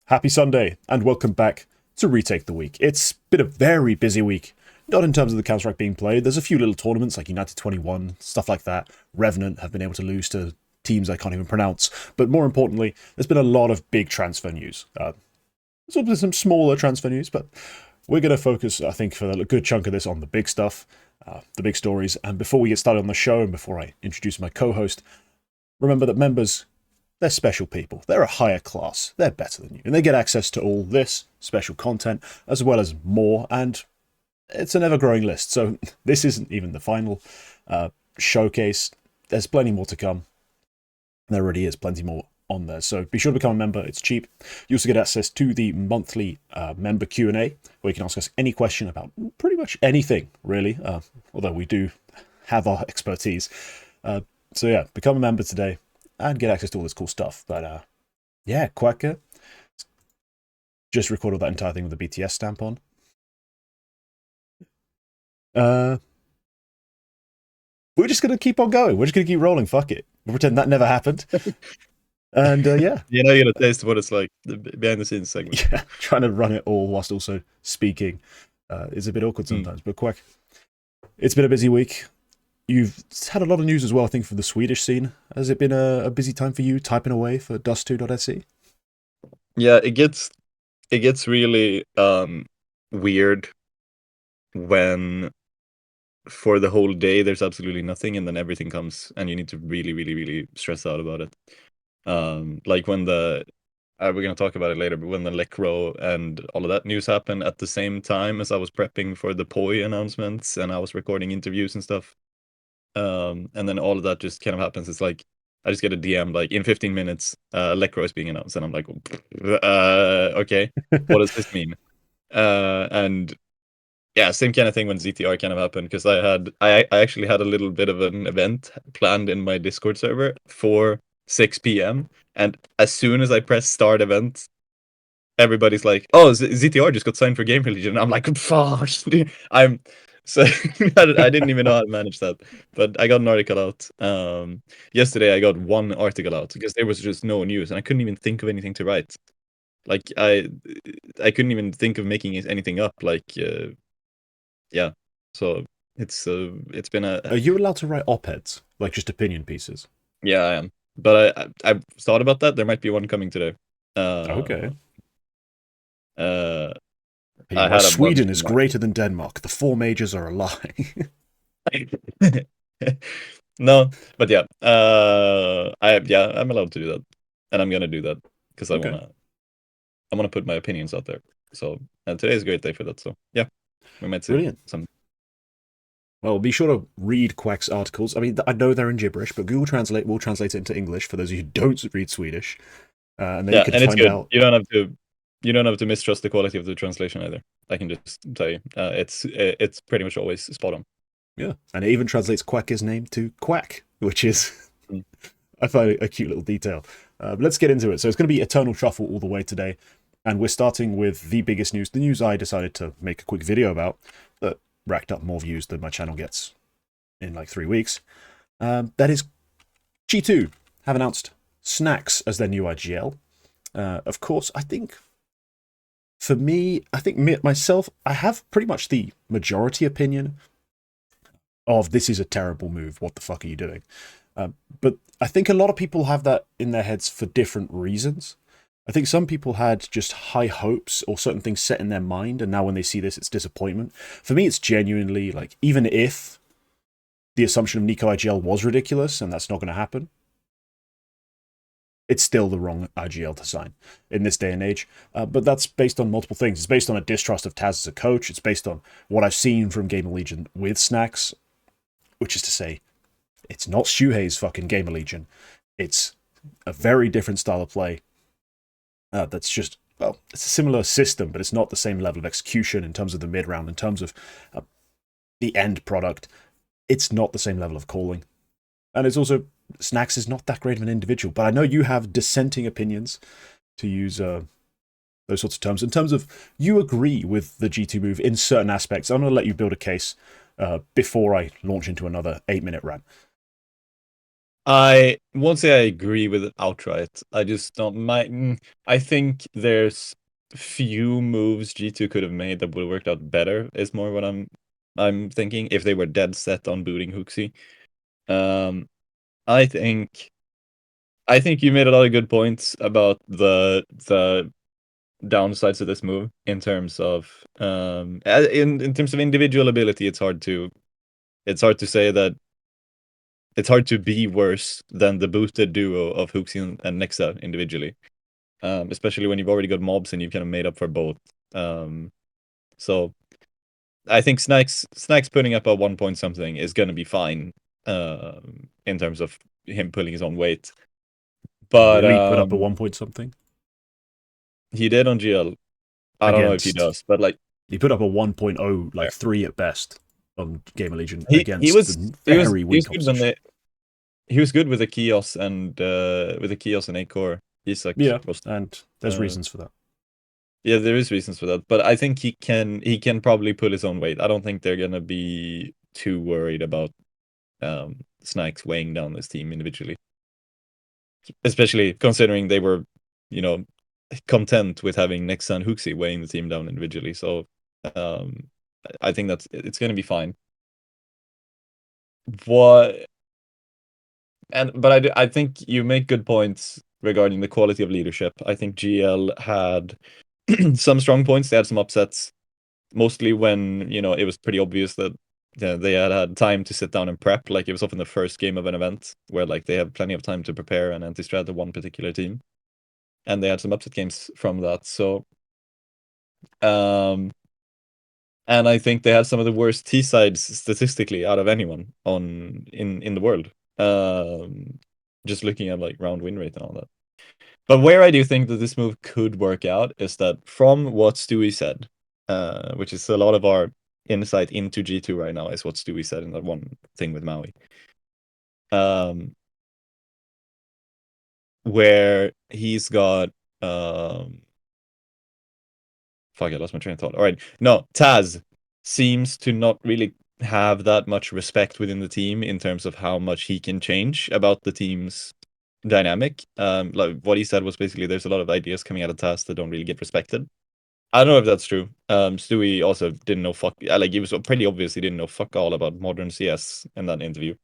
Happy Sunday, and welcome back to Retake the Week. It's been a very busy week, not in terms of the Counter-Strike being played. There's a few little tournaments like United 21, stuff like that. Revenant have been able to lose to teams I can't even pronounce. But more importantly, there's been a lot of big transfer news. There's been some smaller transfer news, but we're going to focus, I think, for a good chunk of this on the big stuff, the big stories. And before we get started on the show, and before I introduce my co-host, remember that members, they're special people. They're a higher class. They're better than you. And they get access to all this special content, as well as more. And it's an ever-growing list. So this isn't even the final showcase. There's plenty more to come. There already is plenty more on there. So be sure to become a member. It's cheap. You also get access to the monthly member Q&A, where you can ask us any question about pretty much anything, really. Although we do have our expertise. So yeah, become a member today and get access to all this cool stuff. But yeah, Quacke just recorded that entire thing with the BTS stamp on. We're just going to keep on going. We're just going to keep rolling. Fuck it. We'll pretend that never happened. And yeah. You know, you're going to taste what it's like, the behind the scenes segment. Yeah, trying to run it all whilst also speaking is a bit awkward sometimes. But Quack, it's been a busy week. You've had a lot of news as well, I think, from the Swedish scene. Has it been a busy time for you typing away for dust2.se? Yeah, it gets really weird when for the whole day there's absolutely nothing, and then everything comes and you need to really stress out about it. Like when we're gonna talk about it later, but when the Lekr0 and all of that news happened at the same time as I was prepping for the poiii announcements and I was recording interviews and stuff. And then all of that just kind of happens. It's like I just get a DM like in 15 minutes, Lekr0 is being announced, and I'm like, okay, what does this mean? And yeah, same kind of thing when ZTR kind of happened, because I actually had a little bit of an event planned in my Discord server for 6 p.m. and as soon as I press start event, everybody's like, "Oh, ZTR just got signed for Game Legion." I'm like, "Fuck!" So I didn't even know how to manage that, but I got an article out. Yesterday I got one article out because there was just no news, and I couldn't even think of anything to write. Like I couldn't even think of making anything up. Like yeah, so it's been a. Are you allowed to write op-eds, like just opinion pieces? Yeah, I am, but I've thought about that. There might be one coming today. Okay. Sweden is greater than Denmark. The four majors are a lie. No, but yeah, I'm allowed to do that, and I'm gonna do that because I wanna put my opinions out there. So today is a great day for that. So yeah, we might see Brilliant. some. Well, be sure to read Quack's articles. I mean, I know they're in gibberish, but Google Translate will translate it into English for those of you who don't read Swedish. And then you can and it's find good. out. You don't have to mistrust the quality of the translation either. I can just tell you, it's pretty much always spot on. Yeah, and it even translates Quacke's name to Quack, which is, I find it a cute little detail. But let's get into it. So it's going to be Eternal Truffle all the way today, and we're starting with the biggest news, the news I decided to make a quick video about, that racked up more views than my channel gets in like 3 weeks. That is G2 have announced Snax as their new IGL. Of course, I think for me, myself, I have pretty much the majority opinion of this is a terrible move. What the fuck are you doing? But I think a lot of people have that in their heads for different reasons. I think some people had just high hopes or certain things set in their mind, and now when they see this, it's disappointment. For me, it's genuinely like, even if the assumption of niko IGL was ridiculous and that's not going to happen, it's still the wrong IGL to sign in this day and age. But that's based on multiple things. It's based on a distrust of Taz as a coach. It's based on what I've seen from Game Legion with Snax, which is to say, it's not Shuhei's fucking Game Legion. It's a very different style of play. That's just, well, it's a similar system, but it's not the same level of execution in terms of the mid-round, in terms of the end product. It's not the same level of calling. And it's also, Snax is not that great of an individual, but I know you have dissenting opinions, to use those sorts of terms. In terms of, you agree with the G2 move in certain aspects. I'm going to let you build a case before I launch into another 8-minute rant. I won't say I agree with it outright. I just don't. I think there's few moves G2 could have made that would have worked out better. Is more what I'm thinking. If they were dead set on booting HooXi, um, I think you made a lot of good points about the downsides of this move in terms of in terms of individual ability. It's hard to say that. It's hard to be worse than the boosted duo of HooXi and Nexa individually, especially when you've already got mobs and you've kind of made up for both. So I think Snax putting up a 1 point something is going to be fine in terms of him pulling his own weight. But really put up a 1 point something. He did on GL. I don't know if he does, but like he put up a 1.0, like 3 at best on Game of Legion against he was very weak opposition. He was good with the Kios and acoR. He's like and there's reasons for that. Yeah, there is reasons for that, but I think he can probably pull his own weight. I don't think they're gonna be too worried about Snax weighing down this team individually, especially considering they were, content with having Nexa and HooXi weighing the team down individually. So I think it's gonna be fine. But I think you make good points regarding the quality of leadership. I think GL had some strong points. They had some upsets, mostly when it was pretty obvious that they had time to sit down and prep. Like it was often the first game of an event where like they have plenty of time to prepare and anti-strat one particular team, and they had some upset games from that. So, and I think they had some of the worst T sides statistically out of anyone in the world. Just looking at like round win rate and all that. But where I do think that this move could work out is that from what Stewie said, which is a lot of our insight into G2 right now, is what Stewie said in that one thing with Maui. Where he's got fuck, I lost my train of thought. All right. No, Taz seems to not really have that much respect within the team in terms of how much he can change about the team's dynamic. Like what he said was basically there's a lot of ideas coming out of Taz that don't really get respected. I don't know if that's true. Stewie also didn't know like he was pretty obvious he didn't know fuck all about modern CS in that interview.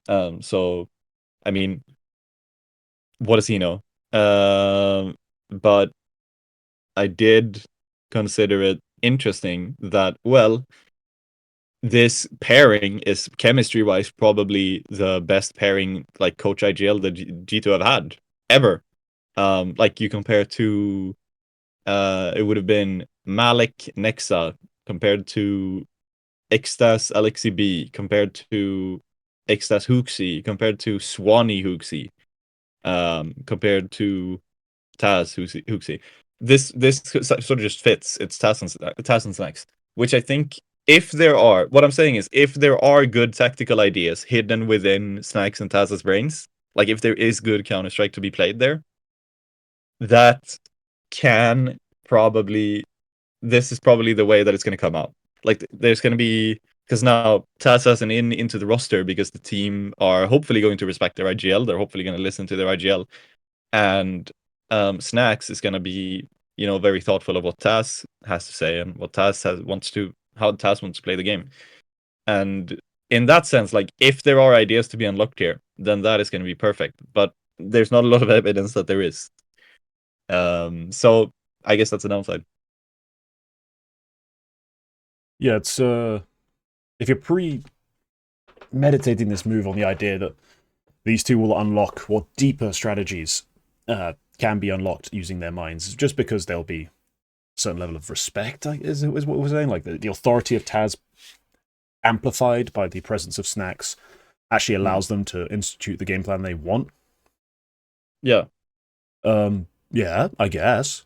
So I mean, what does he know? But I did consider it interesting that, well, this pairing is chemistry-wise probably the best pairing like Coach IGL that G2 have had ever. Like you compare to it would have been Malik Nexa compared to Extas LXCB compared to Extas HooXi compared to Swanee HooXi compared to Taz HooXi. This sort of just fits. It's Taz and Snax, which I think what I'm saying is if there are good tactical ideas hidden within Snax and Taz's brains, like if there is good Counter-Strike to be played there, that can probably, this is probably the way that it's going to come out. Like there's going to be, because now Taz has an into the roster because the team are hopefully going to respect their IGL. They're hopefully going to listen to their IGL. And Snax is going to be, very thoughtful of what Taz has to say and what Taz how Taz wants to play the game. And in that sense, like if there are ideas to be unlocked here, then that is going to be perfect. But there's not a lot of evidence that there is. So I guess that's a downside. Yeah, it's if you're meditating this move on the idea that these two will unlock what deeper strategies can be unlocked using their minds, just because there'll be a certain level of respect, is what we're saying. Like the authority of Taz amplified by the presence of Snax actually allows them to institute the game plan they want. Yeah. Yeah, I guess.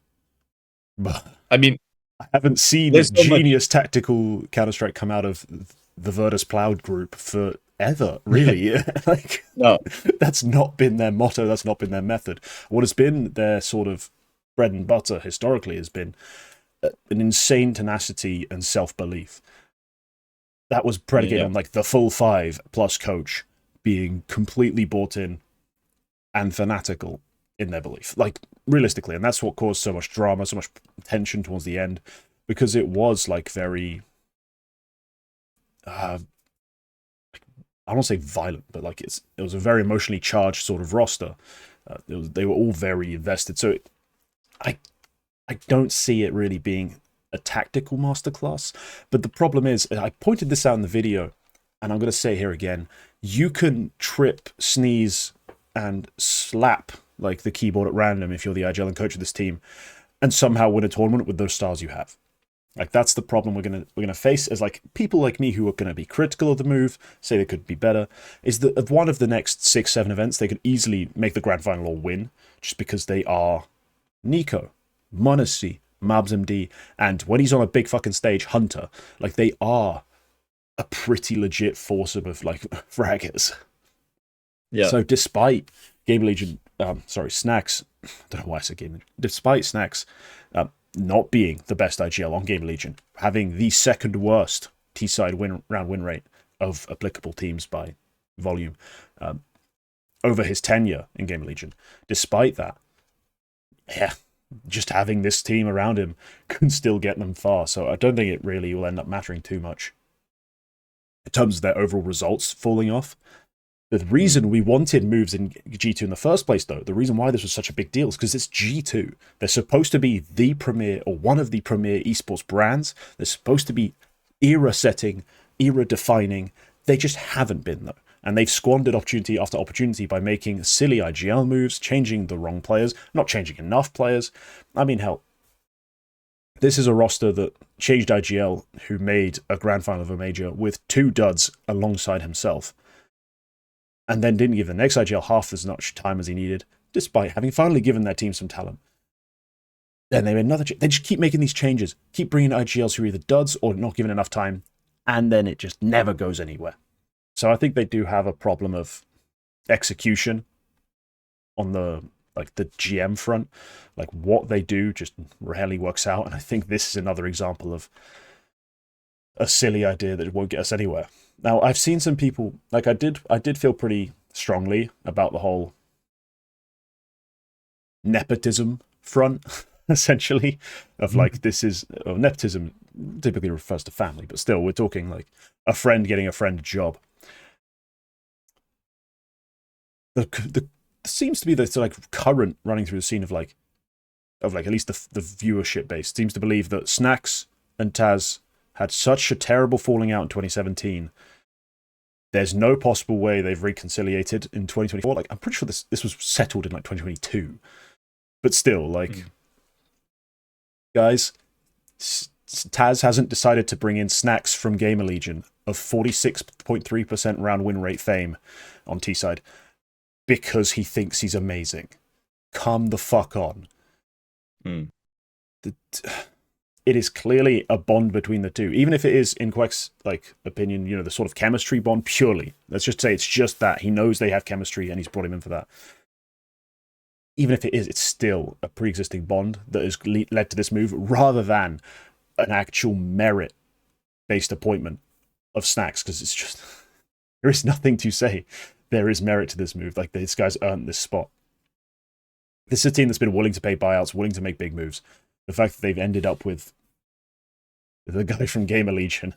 But I mean, I haven't seen genius tactical Counter-Strike come out of the Virtus Cloud group forever, really. Like, no. That's not been their motto, that's not been their method. What has been their sort of bread and butter historically has been an insane tenacity and self-belief. That was predicated on like the full 5 plus coach being completely bought in and fanatical in their belief, like realistically, and that's what caused so much drama, so much tension towards the end, because it was like very, I don't want to say violent, but like it was a very emotionally charged sort of roster. They were all very invested, so I don't see it really being a tactical masterclass. But the problem is, I pointed this out in the video, and I'm going to say here again, you can trip, sneeze, and slap like the keyboard at random if you're the IGL and coach of this team, and somehow win a tournament with those stars you have. Like that's the problem we're gonna face as like people like me who are gonna be critical of the move, say they could be better, is that of one of the next 6-7 events they could easily make the grand final or win, just because they are niko, m0NESY, mabsmd, and when he's on a big fucking stage, Hunter. Like they are a pretty legit foursome of like fraggers. Yeah. So despite Game Legion, Snax, I don't know why I said Game Legion. Despite Snax not being the best IGL on Game Legion, having the second worst T-side round win rate of applicable teams by volume over his tenure in Game Legion, despite that, yeah, just having this team around him can still get them far. So I don't think it really will end up mattering too much in terms of their overall results falling off. The reason we wanted moves in G2 in the first place, though, the reason why this was such a big deal is because it's G2. They're supposed to be the premier, or one of the premier esports brands. They're supposed to be era-setting, era-defining. They just haven't been, though. And they've squandered opportunity after opportunity by making silly IGL moves, changing the wrong players, not changing enough players. I mean, hell, this is a roster that changed IGL, who made a grand final of a major with 2 duds alongside himself, and then didn't give the next IGL half as much time as he needed, despite having finally given their team some talent. Then they made another they just keep making these changes, keep bringing IGLs who are either duds or not given enough time, and then it just never goes anywhere. So I think they do have a problem of execution on the GM front. Like what they do just rarely works out, and I think this is another example of a silly idea that won't get us anywhere. Now, I've seen some people, like I did feel pretty strongly about the whole nepotism front, essentially, of like, this is, nepotism typically refers to family, but still, we're talking like a friend getting a friend a job. The seems to be the like current running through the scene of like at least the viewership base seems to believe that Snax and Taz had such a terrible falling out in 2017. There's no possible way they've reconciliated in 2024. Like, I'm pretty sure this was settled in like 2022. But still, like, guys, Taz hasn't decided to bring in Snax from Gamer Legion of 46.3% round win rate fame on T-side because he thinks he's amazing. Come the fuck on. It is clearly a bond between the two, even if it is, in Quacke's like opinion, you know, the sort of chemistry bond purely. Let's just say it's just that he knows they have chemistry and he's brought him in for that. Even if it is, it's still a pre-existing bond that has led to this move, rather than an actual merit-based appointment of Snax. Because it's just there is nothing to say. There is merit to this move. Like, this guy's earned this spot. This is a team that's been willing to pay buyouts, willing to make big moves. The fact that they've ended up with the guy from Gamer Legion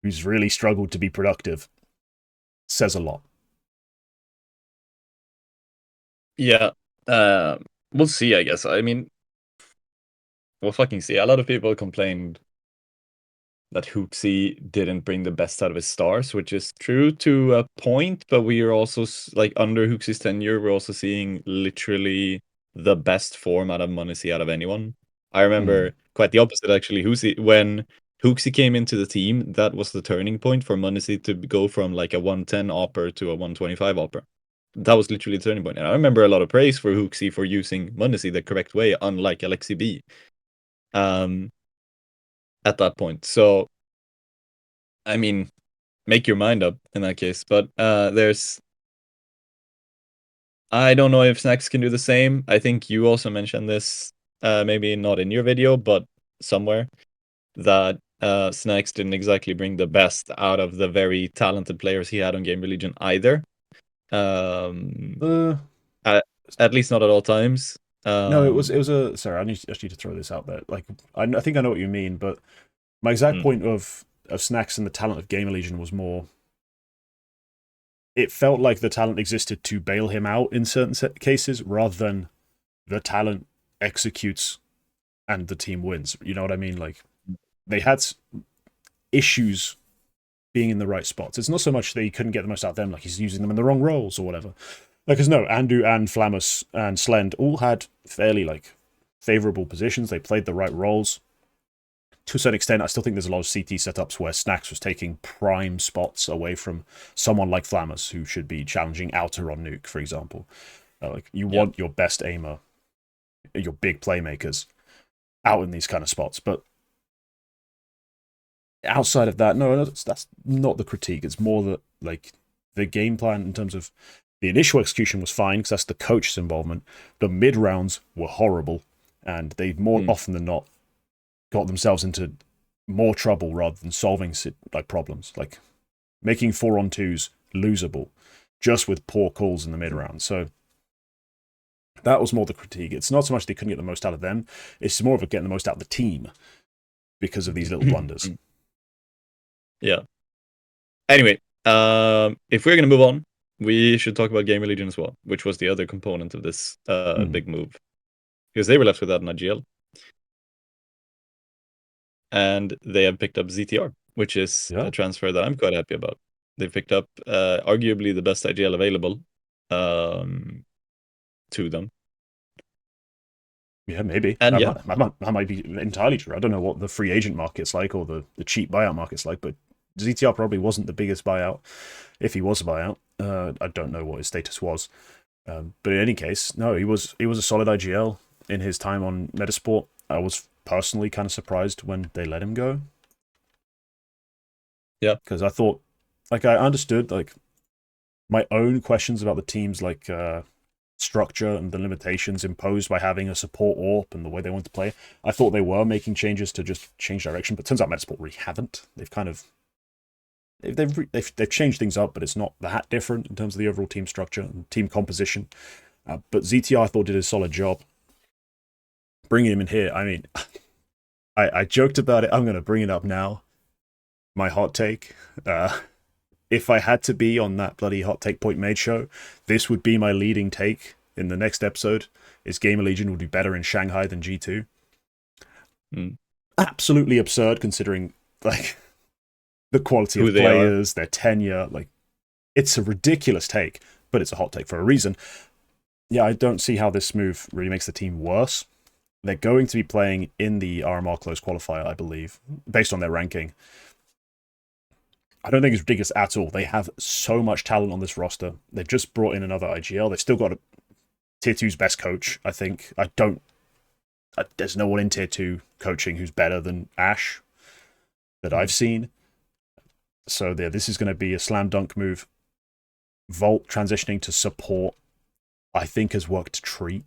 who's really struggled to be productive says a lot. Yeah, we'll see, I guess. I mean, we'll fucking see. A lot of people complained that HooXi didn't bring the best out of his stars, which is true to a point, but we are also, like, under HooXi's tenure, we're also seeing literally the best form out of m0NESY out of anyone. I remember quite the opposite, actually. When HooXi came into the team, that was the turning point for m0NESY to go from like a 110 AWPer to a 125 AWPer. That was literally the turning point. And I remember a lot of praise for HooXi for using m0NESY the correct way, unlike Altekz at that point. So, I mean, make your mind up in that case. But I don't know if Snax can do the same. I think you also mentioned this, maybe not in your video, but somewhere, that Snax didn't exactly bring the best out of the very talented players he had on Game Legion either. Um, Uh, at least not at all times. no, it was a. Sorry, I need to throw this out there. Like, I think I know what you mean, but my exact mm, point of Snax and the talent of Gamer Legion was more. It felt like the talent existed to bail him out in certain cases, rather than the talent executes and the team wins. You know what I mean? Like, they had issues being in the right spots. It's not so much that he couldn't get the most out of them, like he's using them in the wrong roles or whatever. Like, because no, Andu and Flammus and Slend all had fairly like favorable positions. They played the right roles. To a certain extent, I still think there's a lot of CT setups where Snax was taking prime spots away from someone like Flammus, who should be challenging outer on Nuke, for example. Like, you yeah. want your best aimer, your big playmakers, out in these kind of spots. But outside of that, no, that's not the critique. It's more that, like, the game plan in terms of the initial execution was fine because that's the coach's involvement. The mid rounds were horrible, and they more often than not got themselves into more trouble rather than solving like problems, like making 4-on-2s losable just with poor calls in the mid round. So that was more the critique. It's not so much they couldn't get the most out of them; it's more of a getting the most out of the team because of these little blunders. Yeah. Anyway, if we're gonna move on, we should talk about Gamer Legion as well, which was the other component of this big move, because they were left without an IGL, and they have picked up ZTR, which is Yeah. a transfer that I'm quite happy about. They picked up arguably the best IGL available to them. Yeah, maybe. And That might be entirely true. I don't know what the free agent market's like or the cheap buyout market's like, but ZTR probably wasn't the biggest buyout, if he was a buyout. I don't know what his status was. But in any case, no, he was a solid IGL in his time on Metasport. I was personally kind of surprised when they let him go. Yeah. Because I thought, like, I understood, like, my own questions about the team's, like, structure and the limitations imposed by having a support AWP and the way they want to play. I thought they were making changes to just change direction, but turns out Metasport really haven't. They've kind of they've changed things up, but it's not that different in terms of the overall team structure and team composition. But ZTR I thought did a solid job. Bringing him in here, I mean, I joked about it. I'm going to bring it up now. My hot take. If I had to be on that bloody hot take point made show, this would be my leading take in the next episode. Is Gamer Legion would be better in Shanghai than G2. Absolutely absurd considering, like, the quality of players, their tenure. Like, it's a ridiculous take, but it's a hot take for a reason. Yeah, I don't see how this move really makes the team worse. They're going to be playing in the RMR close qualifier, I believe, based on their ranking. I don't think it's ridiculous at all. They have so much talent on this roster. They've just brought in another IGL. They've still got a Tier 2's best coach, I think. There's no one in Tier 2 coaching who's better than Ash that I've seen. So yeah, this is going to be a slam dunk move. Volt transitioning to support, I think, has worked a treat.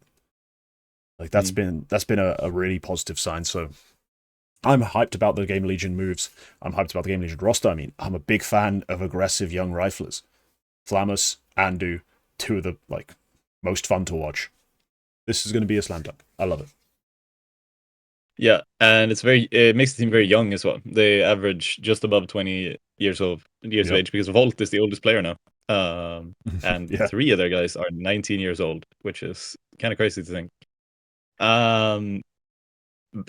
Like, that's been a really positive sign. So I'm hyped about the Game Legion moves. I'm hyped about the Game Legion roster. I mean, I'm a big fan of aggressive young riflers. Flammus, Andu, two of the, like, most fun to watch. This is going to be a slam dunk. I love it. Yeah, and it makes the team very young as well. They average just above 20 years of age, because Volt is the oldest player now. And 3 of their guys are 19 years old, which is kind of crazy to think.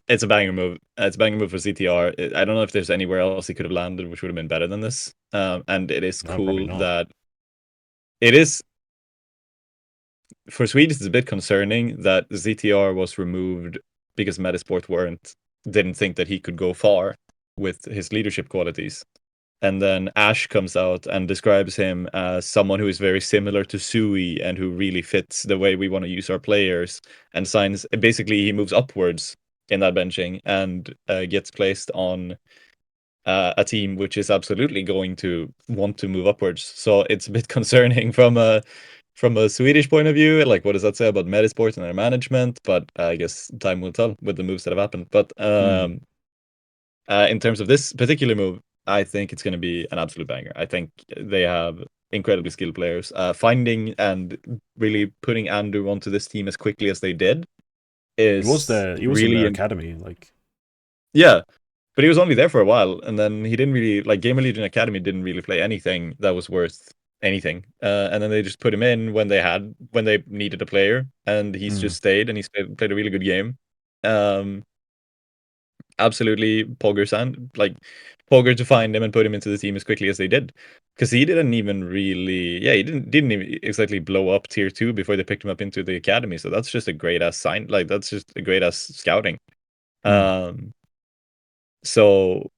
It's a banger move. It's a banger move for CTR. I don't know if there's anywhere else he could have landed which would have been better than this. And it is cool that it is. For Swedes, it's a bit concerning that ZTR was removed because Metasport didn't think that he could go far with his leadership qualities. And then Ash comes out and describes him as someone who is very similar to Sui and who really fits the way we want to use our players, and basically he moves upwards in that benching and gets placed on a team which is absolutely going to want to move upwards. So it's a bit concerning from a Swedish point of view. Like, what does that say about Metasport and their management? But I guess time will tell with the moves that have happened. But in terms of this particular move, I think it's going to be an absolute banger. I think they have incredibly skilled players. Finding and really putting Andrew onto this team as quickly as they did He was is there. He was in really their academy. Like, yeah. But he was only there for a while, and then he didn't really like Gamer Legion Academy didn't really play anything that was worth anything. And then they just put him in when they needed a player, and he's just stayed and he's played a really good game. Absolutely Pogger to find him and put him into the team as quickly as they did, because he didn't even really he didn't even exactly blow up tier 2 before they picked him up into the academy. So that's just a great ass sign. Like that's just a great ass scouting. So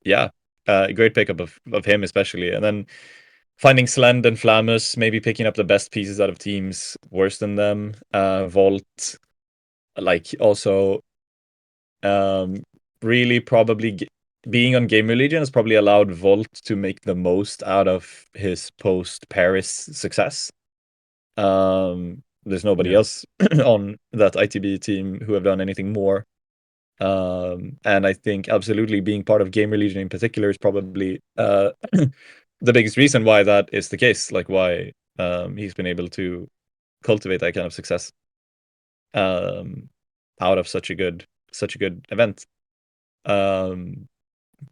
yeah, great pickup of him especially, and then finding Slend and Flamus, maybe picking up the best pieces out of teams worse than them. Volt, like also, really probably being on Gamer Legion has probably allowed Volt to make the most out of his post Paris success. There's nobody else on that ITB team who have done anything more. And I think absolutely being part of Gamer Legion in particular is probably the biggest reason why that is the case. Like why he's been able to cultivate that kind of success out of such a good event.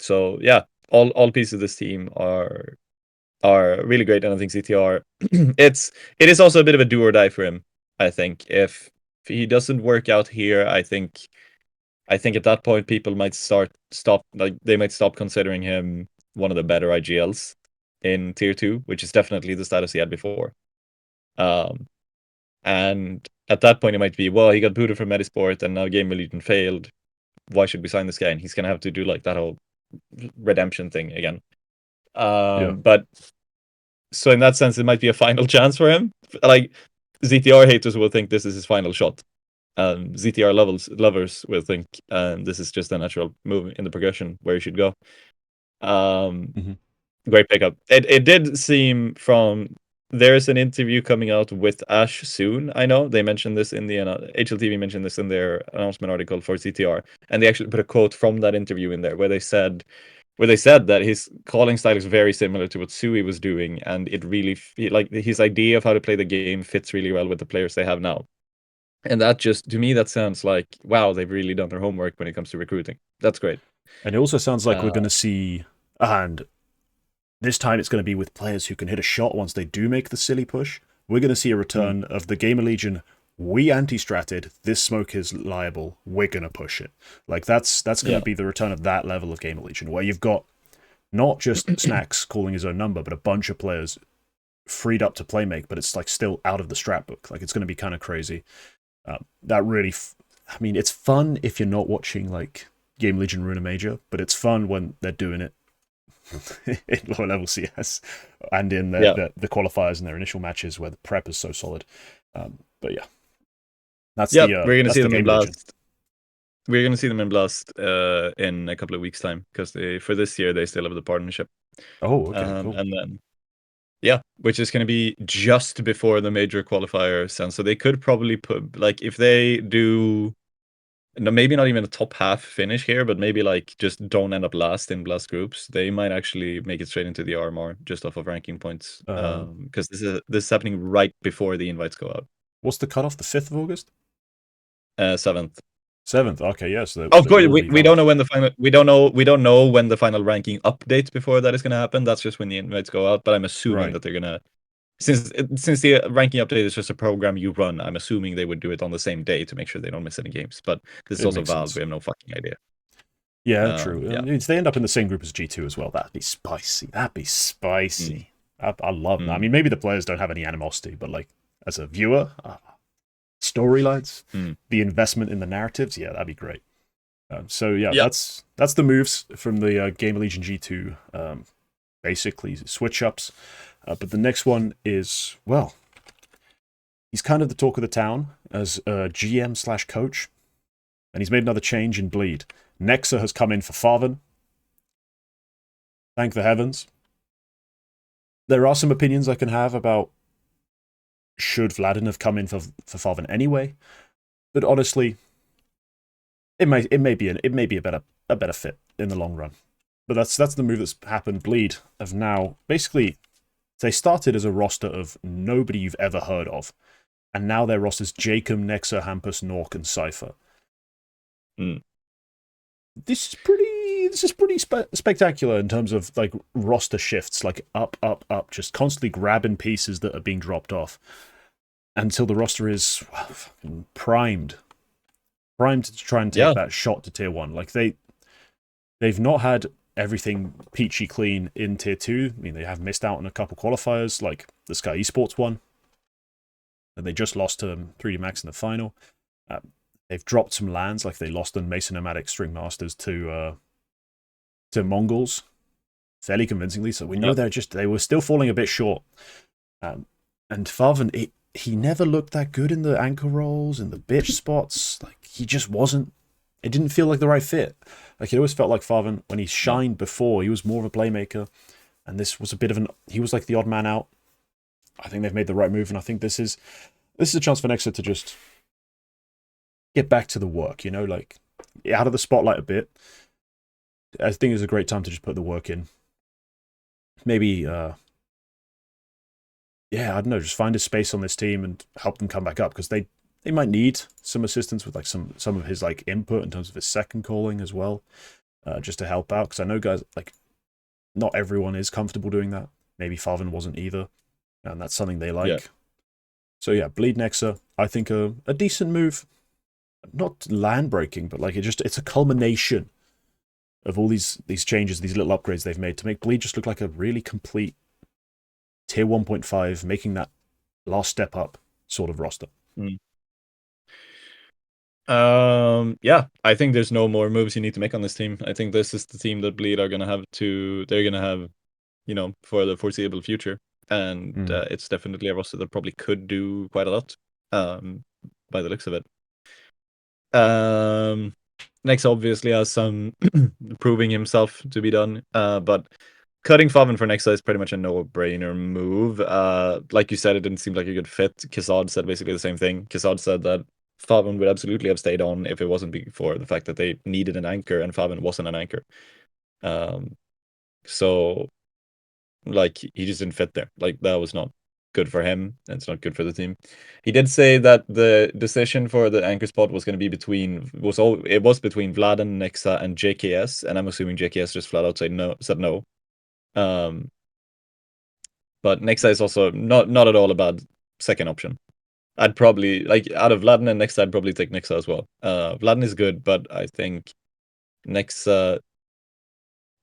So yeah, all pieces of this team are really great, and I think CTR it is also a bit of a do or die for him. I think if he doesn't work out here, I think at that point people might they might stop considering him one of the better IGLs in tier 2, which is definitely the status he had before. And at that point it might be, well, he got booted from Medisport and now Game Legion failed. Why should we sign this guy? And he's gonna have to do like that whole redemption thing again. But so in that sense, it might be a final chance for him. Like ZTR haters will think this is his final shot. ZTR lovers will think this is just a natural move in the progression where he should go. Great pickup. It did seem from there's an interview coming out with Ash soon. I know they mentioned this in the HLTV mentioned this in their announcement article for CTR, and they actually put a quote from that interview in there where they said that his calling style is very similar to what Sui was doing, and it really like his idea of how to play the game fits really well with the players they have now. And that just, to me, that sounds like, wow, they've really done their homework when it comes to recruiting. That's great. And it also sounds like we're going to see, and this time it's going to be with players who can hit a shot once they do make the silly push. We're going to see a return of the Gamer Legion. We anti-stratted, this smoke is liable, we're going to push it. Like, that's going to be the return of that level of Gamer Legion, where you've got not just Snax calling his own number, but a bunch of players freed up to playmake, but it's like still out of the strat book. Like, it's going to be kind of crazy. That really, I mean, it's fun if you're not watching like Game Legion Runa Major, but it's fun when they're doing it in lower level CS and in the qualifiers and their initial matches where the prep is so solid. But yeah, that's we're gonna see them in Blast. Legend. We're gonna see them in Blast in a couple of weeks' time, because for this year they still have the partnership. Oh, okay, cool. And then which is going to be just before the major qualifiers, and so they could probably put, like, if they do, no, maybe not even a top half finish here, but maybe like just don't end up last in Blast groups, they might actually make it straight into the RMR just off of ranking points, because this is happening right before the invites go out. What's the cutoff? The 5th of August? 7th. 7th. Okay, yes. Yeah, of course, we don't know when the final. We don't know when the final ranking update before that is going to happen. That's just when the invites go out. But I'm assuming that they're gonna, since the ranking update is just a program you run, I'm assuming they would do it on the same day to make sure they don't miss any games. But this is also Valve. We have no fucking idea. Yeah, true. If they end up in the same group as G2 as well, that'd be spicy. I love that. I mean, maybe the players don't have any animosity, but like as a viewer, storylines, the investment in the narratives, that'd be great. So that's the moves from the Gamer Legion G2, basically switch ups. But the next one is, well, he's kind of the talk of the town as GM/coach, and he's made another change in Bleed. Nexa has come in for Farven. Thank the heavens. There are some opinions I can have about should Vladin have come in for Farven anyway, but honestly, it may be a better fit in the long run. But that's the move that's happened. Bleed have now basically They started as a roster of nobody you've ever heard of, and now their roster's Jacob, Nexa, Hampus, Nork, and Cypher. Mm. This is pretty spectacular in terms of like roster shifts, like up, up, up, just constantly grabbing pieces that are being dropped off until the roster is fucking primed to try and take that shot to tier 1. Like they've not had everything peachy clean in tier 2. I mean, they have missed out on a couple qualifiers, like the Sky Esports one, and they just lost to 3D Max in the final. They've dropped some lands, like they lost on Mason Nomadic String Masters to Mongols fairly convincingly. So we know they were still falling a bit short. And Farven, he never looked that good in the anchor roles, in the bitch spots. Like he just wasn't. It didn't feel like the right fit. Like it always felt like Farven, when he shined before, he was more of a playmaker, and this was a bit of he was like the odd man out. I think they've made the right move, and I think this is a chance for Nexa to just get back to the work, you know, like out of the spotlight a bit. I think it's a great time to just put the work in. Maybe, I don't know, just find a space on this team and help them come back up, because they might need some assistance with like some of his like input in terms of his second calling as well, just to help out. Because I know guys, like, not everyone is comfortable doing that. Maybe Farven wasn't either, and that's something they like. Yeah. So yeah, bleed Nexa, I think a decent move. Not land breaking, but like it's a culmination of all these changes, these little upgrades they've made to make Bleed just look like a really complete tier 1.5, making that last step up sort of roster. Yeah, I think there's no more moves you need to make on this team. I think this is the team that Bleed are gonna have, you know, for the foreseeable future. And it's definitely a roster that probably could do quite a lot, by the looks of it. Next obviously has some proving himself to be done, but cutting Farven for Nexa is pretty much a no-brainer move. Like you said, it didn't seem like a good fit. Kazad said basically the same thing. Kazad said that Farven would absolutely have stayed on if it wasn't for the fact that they needed an anchor and Farven wasn't an anchor. So like he just didn't fit there. Like that was not good for him, and it's not good for the team. He did say that the decision for the anchor spot was going to be between Vladen, Nexa, and JKS, and I'm assuming JKS just flat out said no. But Nexa is also not at all a bad second option. I'd probably, like, out of Vladen and Nexa, I'd probably take Nexa as well. Vladen is good, but I think Nexa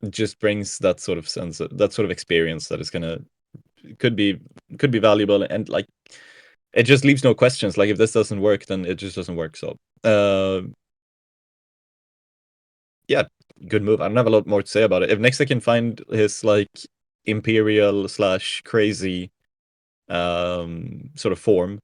just brings that sort of sense, that sort of experience that is gonna could be valuable, and like it just leaves no questions. Like if this doesn't work, then it just doesn't work. So yeah, good move. I don't have a lot more to say about it. If Nexa can find his like imperial / crazy sort of form,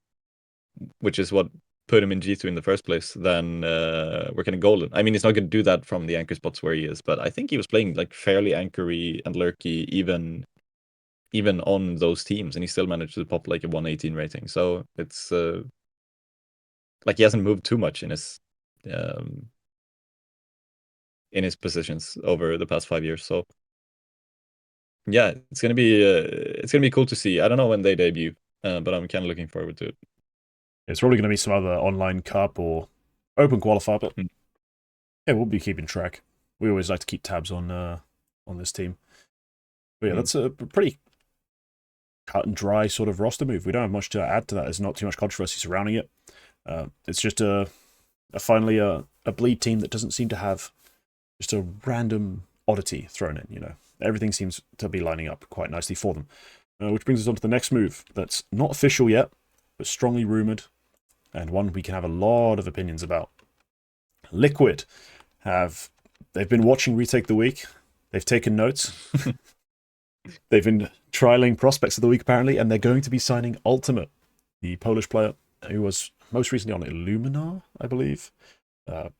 which is what put him in G2 in the first place, then we're kind of golden. I mean, he's not going to do that from the anchor spots where he is, but I think he was playing like fairly anchory and lurky even on those teams, and he still managed to pop like a 118 rating. So it's like he hasn't moved too much in his positions over the past 5 years. So yeah, it's gonna be cool to see. I don't know when they debut, but I'm kind of looking forward to it. It's probably going to be some other online cup or open qualifier, but yeah, we'll be keeping track. We always like to keep tabs on this team. But yeah, that's a pretty cut and dry sort of roster move. We don't have much to add to that. There's not too much controversy surrounding it. It's just finally a Bleed team that doesn't seem to have just a random oddity thrown in. You know, everything seems to be lining up quite nicely for them. Which brings us on to the next move that's not official yet, but strongly rumored, and one we can have a lot of opinions about. Liquid they've been watching Retake the Week. They've taken notes. They've been trialing Prospects of the Week, apparently, and they're going to be signing Ultimate, the Polish player who was most recently on Illuminar, I believe. I'm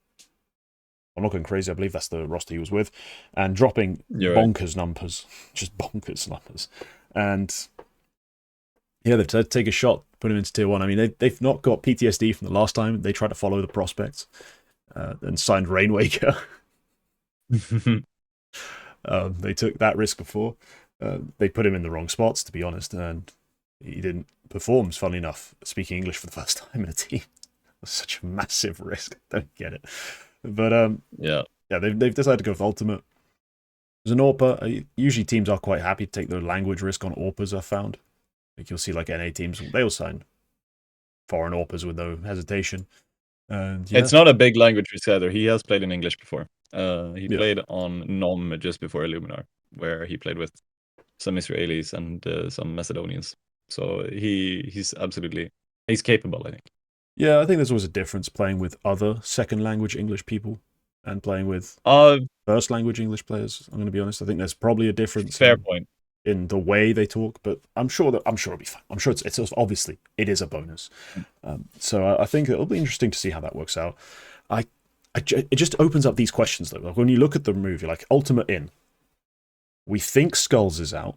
not going crazy, I believe that's the roster he was with, and dropping bonkers numbers. Just bonkers numbers. And yeah, they've tried to take a shot, put him into tier 1. I mean, they've not got PTSD from the last time they tried to follow the Prospects and signed Rainwaker. They took that risk before. They put him in the wrong spots, to be honest, and he didn't perform, funnily enough, speaking English for the first time in a team. That's such a massive risk. Don't get it. But yeah, they've decided to go with Ultimate. As an AWPer, usually teams are quite happy to take the language risk on AWPers, I've found. Like you'll see like NA teams, they'll sign foreign AWPers with no hesitation. And yeah. it's not a big language risk either. He has played in English before. He Yeah. played on NOM just before Illuminar, where he played with some Israelis and some Macedonians. So he's capable, I think. Yeah, I think there's always a difference playing with other second language English people and playing with first language English players. I'm going to be honest. I think there's probably a difference fair point in the way they talk, but I'm sure it'll be fine. I'm sure it's obviously it is a bonus. So I think it'll be interesting to see how that works out. It just opens up these questions though. Like when you look at the movie, like Ultimate in, we think Skulls is out.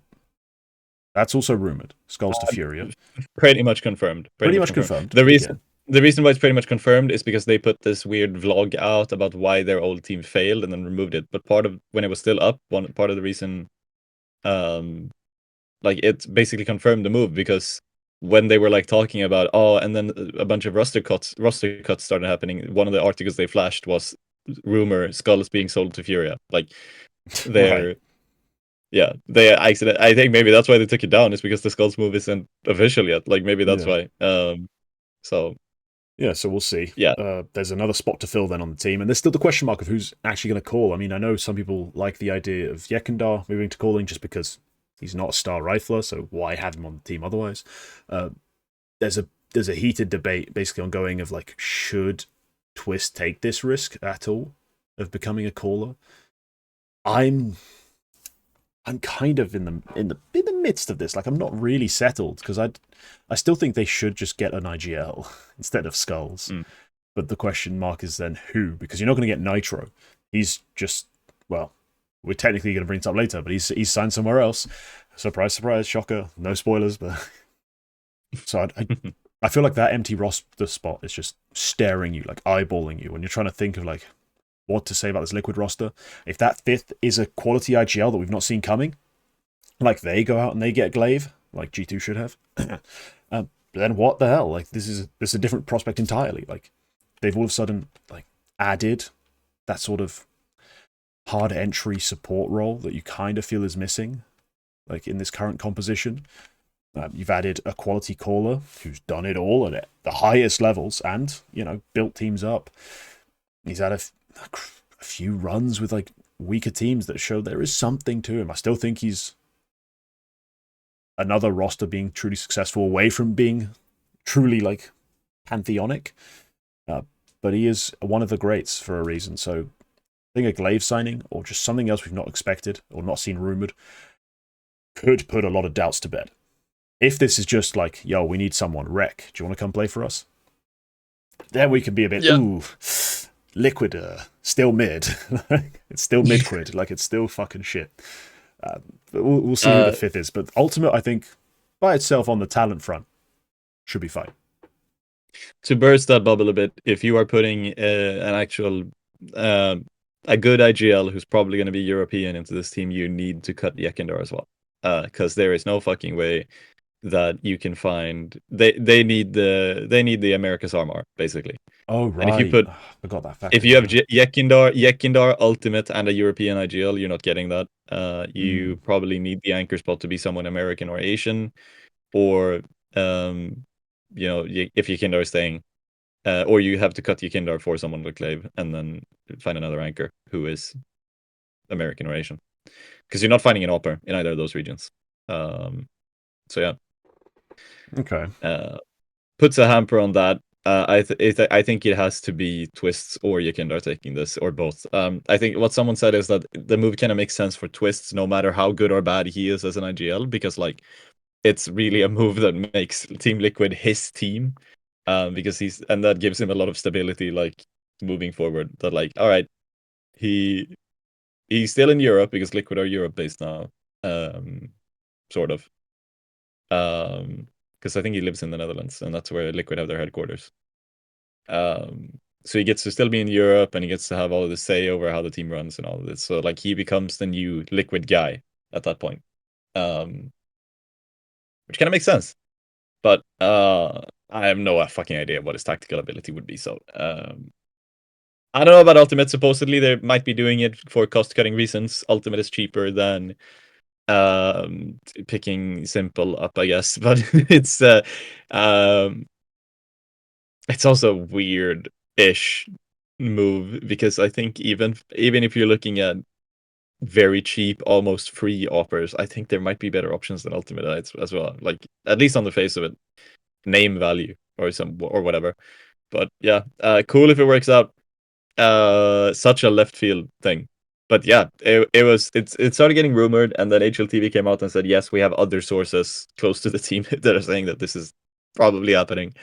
That's also rumored. Skulls to Furia. Pretty much confirmed. Pretty much confirmed. The reason why it's pretty much confirmed is because they put this weird vlog out about why their old team failed and then removed it. But part of when it was still up, part of the reason, like it basically confirmed the move because when they were like talking about and then a bunch of roster cuts started happening. One of the articles they flashed was rumor Skulls being sold to Furia. Like they're. Right. Yeah, I think maybe that's why they took it down. Is because the Skulls move isn't official yet. Like maybe that's why. So yeah, so we'll see. Yeah, there's another spot to fill then on the team, and there's still the question mark of who's actually going to call. I mean, I know some people like the idea of Yekindar moving to calling just because he's not a star rifler, so why have him on the team otherwise? There's a heated debate basically ongoing of like, should Twist take this risk at all of becoming a caller? I'm kind of in the midst of this. Like, I'm not really settled because I still think they should just get an IGL instead of Skulls. But the question mark is then who? Because you're not going to get Nitro. He's just, well, we're technically going to bring it up later, but he's signed somewhere else. Surprise, surprise, shocker. No spoilers, but so I feel like that empty roster spot is just staring you, like eyeballing you when you're trying to think of like what to say about this Liquid roster. If that fifth is a quality IGL that we've not seen coming, like they go out and they get Glaive, like G2 should have, then what the hell? Like this is a different prospect entirely. Like they've all of a sudden like added that sort of hard entry support role that you kind of feel is missing, like in this current composition. You've added a quality caller who's done it all at the highest levels and, built teams up. He's had a few runs with like weaker teams that show there is something to him. I still think he's another roster being truly successful away from being truly like pantheonic. But he is one of the greats for a reason. So I think a Glaive signing or just something else we've not expected or not seen rumored could put a lot of doubts to bed. If this is just like, yo, we need someone, Rec, do you want to come play for us? Then we can be a bit, ooh, Liquid, still mid. It's still mid-quid, like it's still fucking shit. But we'll see who the fifth is. But Ultimate, I think, by itself on the talent front, should be fine. To burst that bubble a bit, if you are putting an actual, a good IGL who's probably going to be European into this team, you need to cut Yekindar as well. Because there is no fucking way that you can find they need the America's armor basically. Oh right, and if you put I forgot that fact. If you have Yekindar Ultimate and a European IGL, you're not getting that. You probably need the anchor spot to be someone American or Asian, or if Yekindar is staying, or you have to cut Yekindar for someone with Glaive and then find another anchor who is American or Asian, because you're not finding an AWPer in either of those regions. So yeah. Okay. Puts a hamper on that. I think it has to be Twists or Yekindar taking this, or both. I think what someone said is that the move kind of makes sense for Twists, no matter how good or bad he is as an IGL, because like it's really a move that makes Team Liquid his team, because that gives him a lot of stability, like moving forward. That like, all right, he's still in Europe because Liquid are Europe based now, sort of. Because I think he lives in the Netherlands, and that's where Liquid have their headquarters. So he gets to still be in Europe, and he gets to have all of the say over how the team runs and all of this. So like he becomes the new Liquid guy at that point. which kind of makes sense. But I have no fucking idea what his tactical ability would be. So I don't know about Ultimate. Supposedly they might be doing it for cost-cutting reasons. Ultimate is cheaper than picking simple up, I guess. But um, it's also weird-ish move because I think even if you're looking at very cheap, almost free offers, I think there might be better options than Ultimate as well. Like at least on the face of it, name value or whatever. But yeah, cool if it works out. Such a left field thing. But yeah, it started getting rumored, and then HLTV came out and said, yes, we have other sources close to the team that are saying that this is probably happening.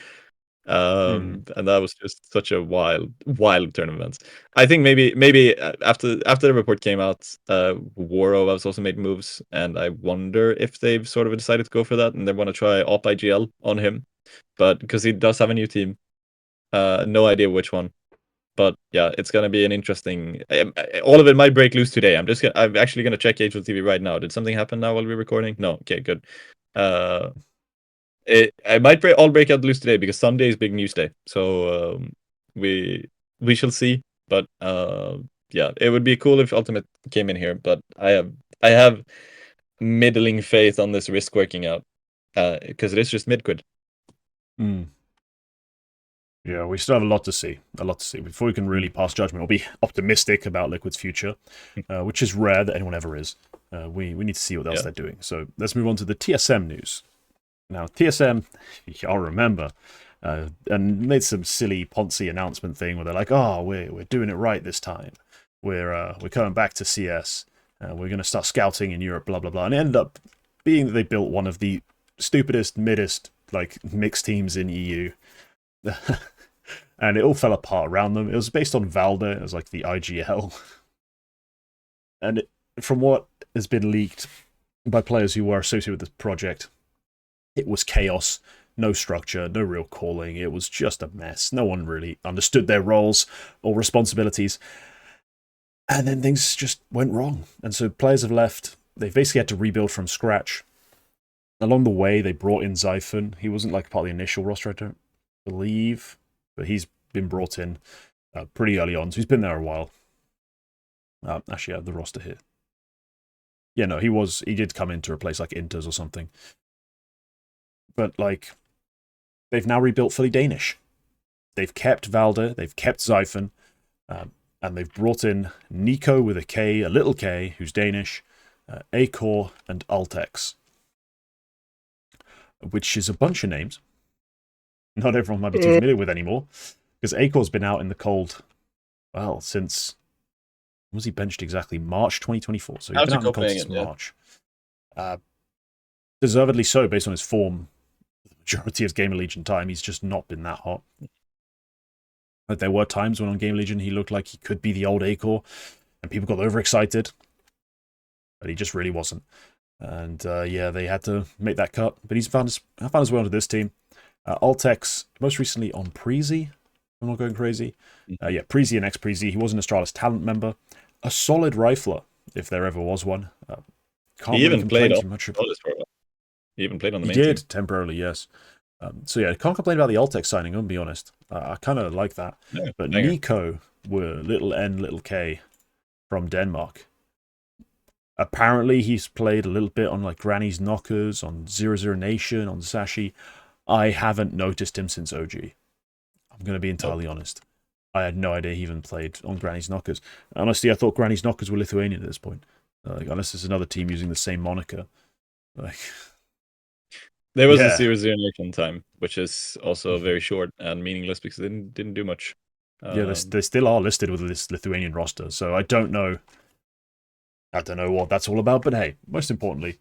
And that was just such a wild turn of events. I think maybe after the report came out, Woro has also made moves, and I wonder if they've sort of decided to go for that and they want to try op IGL on him, but because he does have a new team, no idea which one. But yeah, it's gonna be an interesting. All of it might break loose today. I'm actually gonna check HLTV right now. Did something happen now while we're recording? No. Okay, good. It might all break out loose today because Sunday is big news day. So we shall see. But yeah, it would be cool if Ultimate came in here. But I have middling faith on this risk working out because it is just mid-quid. Yeah, we still have a lot to see. Before we can really pass judgment or be optimistic about Liquid's future, which is rare that anyone ever is. We need to see what else they're doing. So let's move on to the TSM news. Now, TSM, I'll remember, and made some silly Ponzi announcement thing where they're like, "Oh, we're doing it right this time. We're coming back to CS. We're going to start scouting in Europe, blah blah blah." And it ended up being that they built one of the stupidest, middest, like mixed teams in EU. And it all fell apart around them. It was based on Valda. It was like the IGL. And from what has been leaked by players who were associated with this project, it was chaos, no structure, no real calling. It was just a mess. No one really understood their roles or responsibilities. And then things just went wrong. And so players have left. They've basically had to rebuild from scratch. Along the way, they brought in Zyphon. He wasn't like part of the initial roster, I don't believe, but he's been brought in pretty early on, so he's been there a while. Actually, I have the roster here. Yeah, no, he did come in to replace like Inters or something. But like, they've now rebuilt fully Danish. They've kept Valda, they've kept Zyphon, and they've brought in Niko with a K, a little K, who's Danish, acoR, and Altekz, which is a bunch of names. Not everyone might be too familiar with anymore, because acoR's been out in the cold, well, since, when was he benched exactly? March 2024, so he's been out in the cold since March. Deservedly so, based on his form. The majority of Game Legion time, he's just not been that hot. But there were times when on Game Legion he looked like he could be the old acoR, and people got overexcited, but he just really wasn't. And yeah, they had to make that cut, but he's found his way onto this team. Altekz, most recently on poiii. I'm not going crazy. Yeah, poiii and ex-poiii. He was an Astralis talent member. A solid rifler, if there ever was one. Can't he really even played too much. He even played on the main team. He did, temporarily, yes. So yeah, can't complain about the Altekz signing, I'm be honest. I kind of like that. Yeah, but Niko, were little N, little K, from Denmark. Apparently, he's played a little bit on like Granny's Knockers, on 00 Nation, on Sashi. I haven't noticed him since OG. I'm going to be entirely honest. I had no idea he even played on Granny's Knockers. Honestly, I thought Granny's Knockers were Lithuanian at this point. Unless there's another team using the same moniker. There was a 00 Nation time, which is also very short and meaningless because they didn't do much. Yeah, they still are listed with this Lithuanian roster, so I don't know what that's all about, but hey, most importantly,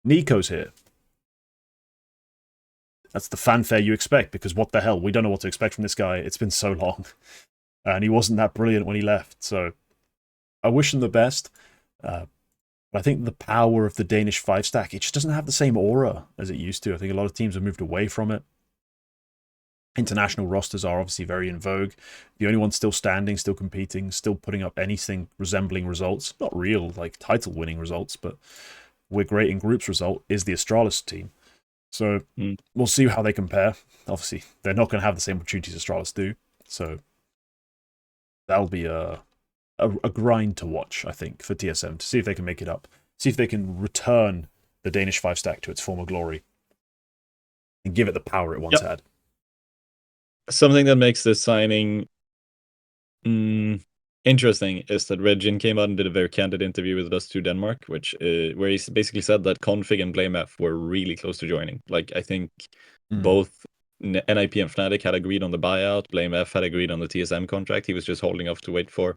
Niko's here. That's the fanfare you expect, because what the hell, we don't know what to expect from this guy. It's been so long, and he wasn't that brilliant when he left, so I wish him the best. But I think the power of the Danish 5-stack, it just doesn't have the same aura as it used to. I think a lot of teams have moved away from it. International rosters are obviously very in vogue. The only one still standing, still competing, still putting up anything resembling results. Not real, like, title-winning results, but we're great in groups result is the Astralis team. So Mm. we'll see how they compare. Obviously, they're not going to have the same opportunities Astralis do. So that'll be a grind to watch, I think, for TSM to see if they can make it up. See if they can return the Danish 5-stack to its former glory and give it the power it once had. Something that makes this signing interesting is that Regin came out and did a very candid interview with us to Denmark, which where he basically said that Config and BlameF were really close to joining. Like, I think both NIP and Fnatic had agreed on the buyout. BlameF had agreed on the TSM contract. He was just holding off to wait for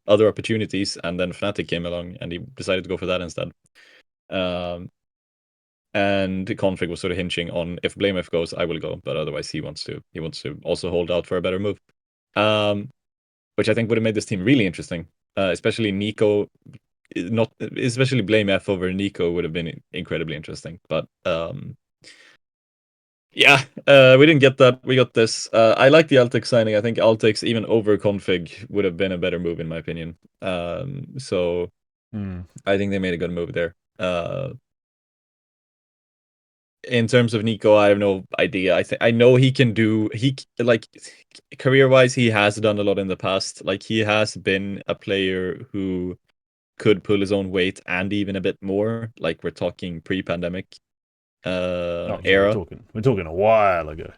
other opportunities, and then Fnatic came along and he decided to go for that instead. And Config was sort of hinging on, if BlameF goes, I will go, but otherwise he wants to also hold out for a better move. Which I think would have made this team really interesting, especially niko. Not especially BlameF over niko would have been incredibly interesting, but yeah, we didn't get that. We got this. I like the Altekz signing. I think Altekz even over Config would have been a better move in my opinion. So I think they made a good move there. In terms of niko, I have no idea. I know he can do, like, career-wise, he has done a lot in the past. Like, he has been a player who could pull his own weight and even a bit more. Like, we're talking pre-pandemic era. We're talking a while ago.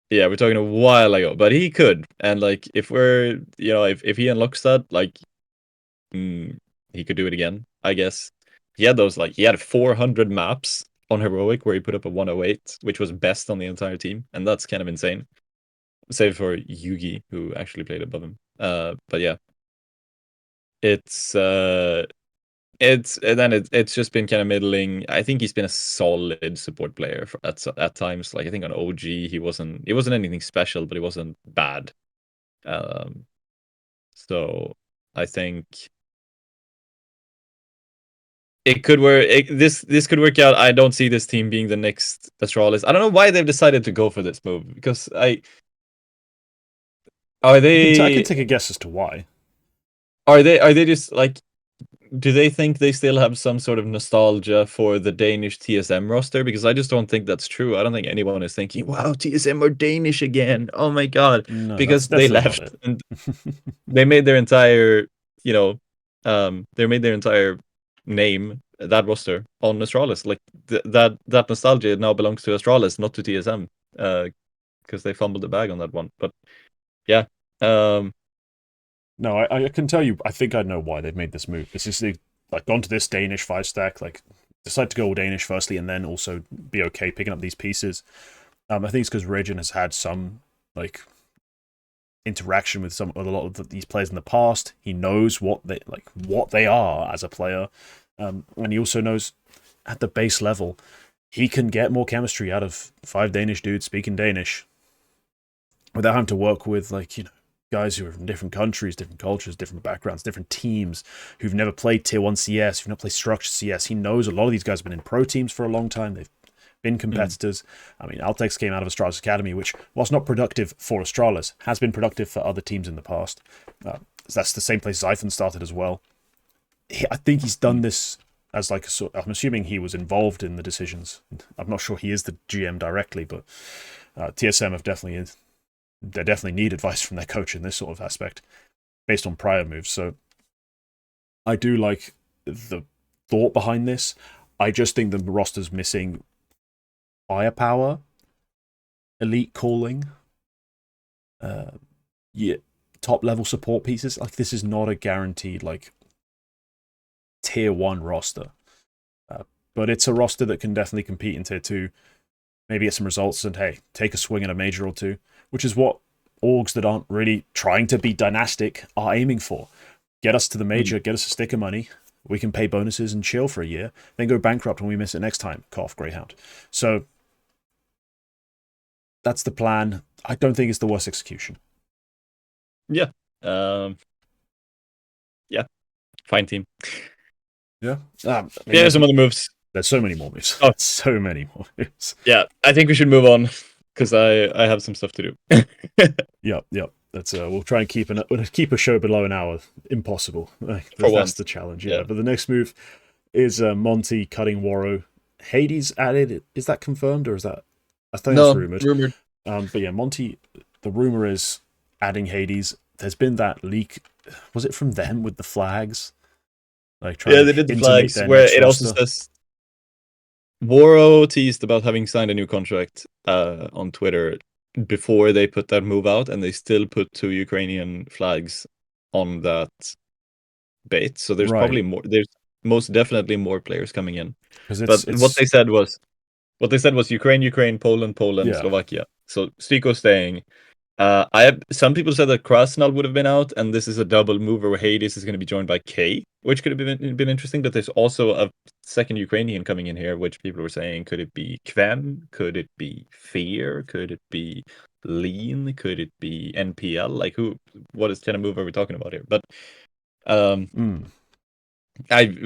Yeah, we're talking a while ago, but he could. And like, if we're, if he unlocks that, like, he could do it again, I guess. He had 400 maps on Heroic where he put up a 108, which was best on the entire team, and that's kind of insane. Save for Yugi, who actually played above him. But yeah, it's just been kind of middling. I think he's been a solid support player at times. Like, I think on OG he wasn't anything special, but he wasn't bad. So I think it could work. This could work out. I don't see this team being the next Astralis. I don't know why they've decided to go for this move, because I can take a guess as to why. Are they just like, do they think they still have some sort of nostalgia for the Danish TSM roster? Because I just don't think that's true. I don't think anyone is thinking, wow, TSM are Danish again. Oh my god. No, because they left and they made their entire, they made their entire name, that roster, on Astralis. Like, that nostalgia now belongs to Astralis, not to TSM, because they fumbled the bag on that one. But yeah. No, I can tell you, I think I know why they've made this move. It's just like gone to this Danish 5-stack, like decide to go all Danish firstly, and then also be okay picking up these pieces. I think it's because Regin has had some like interaction with a lot of these players in the past. He knows what they are as a player, and he also knows at the base level he can get more chemistry out of 5 Danish dudes speaking Danish without having to work with guys who are from different countries, different cultures, different backgrounds, different teams, who've never played Tier 1 CS, who've never played Structured CS. He knows a lot of these guys have been in pro teams for a long time. They've been competitors. I mean, Altekz came out of Astralis Academy, which, whilst not productive for Astralis, has been productive for other teams in the past. That's the same place Zyphon started as well. I think he's done this as like a sort. I'm assuming he was involved in the decisions. I'm not sure he is the GM directly, but TSM have they definitely need advice from their coach in this sort of aspect, based on prior moves. So I do like the thought behind this. I just think the roster's missing firepower, elite calling, top level support pieces. Like, this is not a guaranteed Tier 1 roster, but it's a roster that can definitely compete in Tier 2, maybe get some results, and hey, take a swing at a major or two, which is what orgs that aren't really trying to be dynastic are aiming for. Get us to the major, get us a stick of money, we can pay bonuses and chill for a year, then go bankrupt when we miss it next time. Cough, Greyhound. So that's the plan. I don't think it's the worst execution. Yeah. Fine team. Yeah. There's some other moves. There's so many more moves. Oh, so many more moves. Yeah, I think we should move on, because I have some stuff to do. Yep. That's we'll try and keep a show below an hour. Impossible. That's the challenge. Yeah. But the next move, is Monte cutting Woro. Hades added. Is that confirmed or is that? I think that's No, rumored. rumored. But yeah, Monte. The rumor is adding Hades. There's been that leak. Was it from them with the flags? Like trying Yeah, to they did the intimate flags their where next it also roster. says Woro teased about having signed a new contract on Twitter before they put that move out, and they still put 2 Ukrainian flags on that bait. So there's Right. probably more. There's most definitely more players coming in. Because But it's what they said was Ukraine, Ukraine, Poland, Poland, yeah. Slovakia. So Stiko staying. I have some people said that Krasnal would have been out, and this is a double mover where Hades is going to be joined by K, which could have been interesting. But there's also a second Ukrainian coming in here, which people were saying could it be Kvem? Could it be Fear? Could it be Lean? Could it be NPL? Like who? What is kind of move are we talking about here? But um, Mm.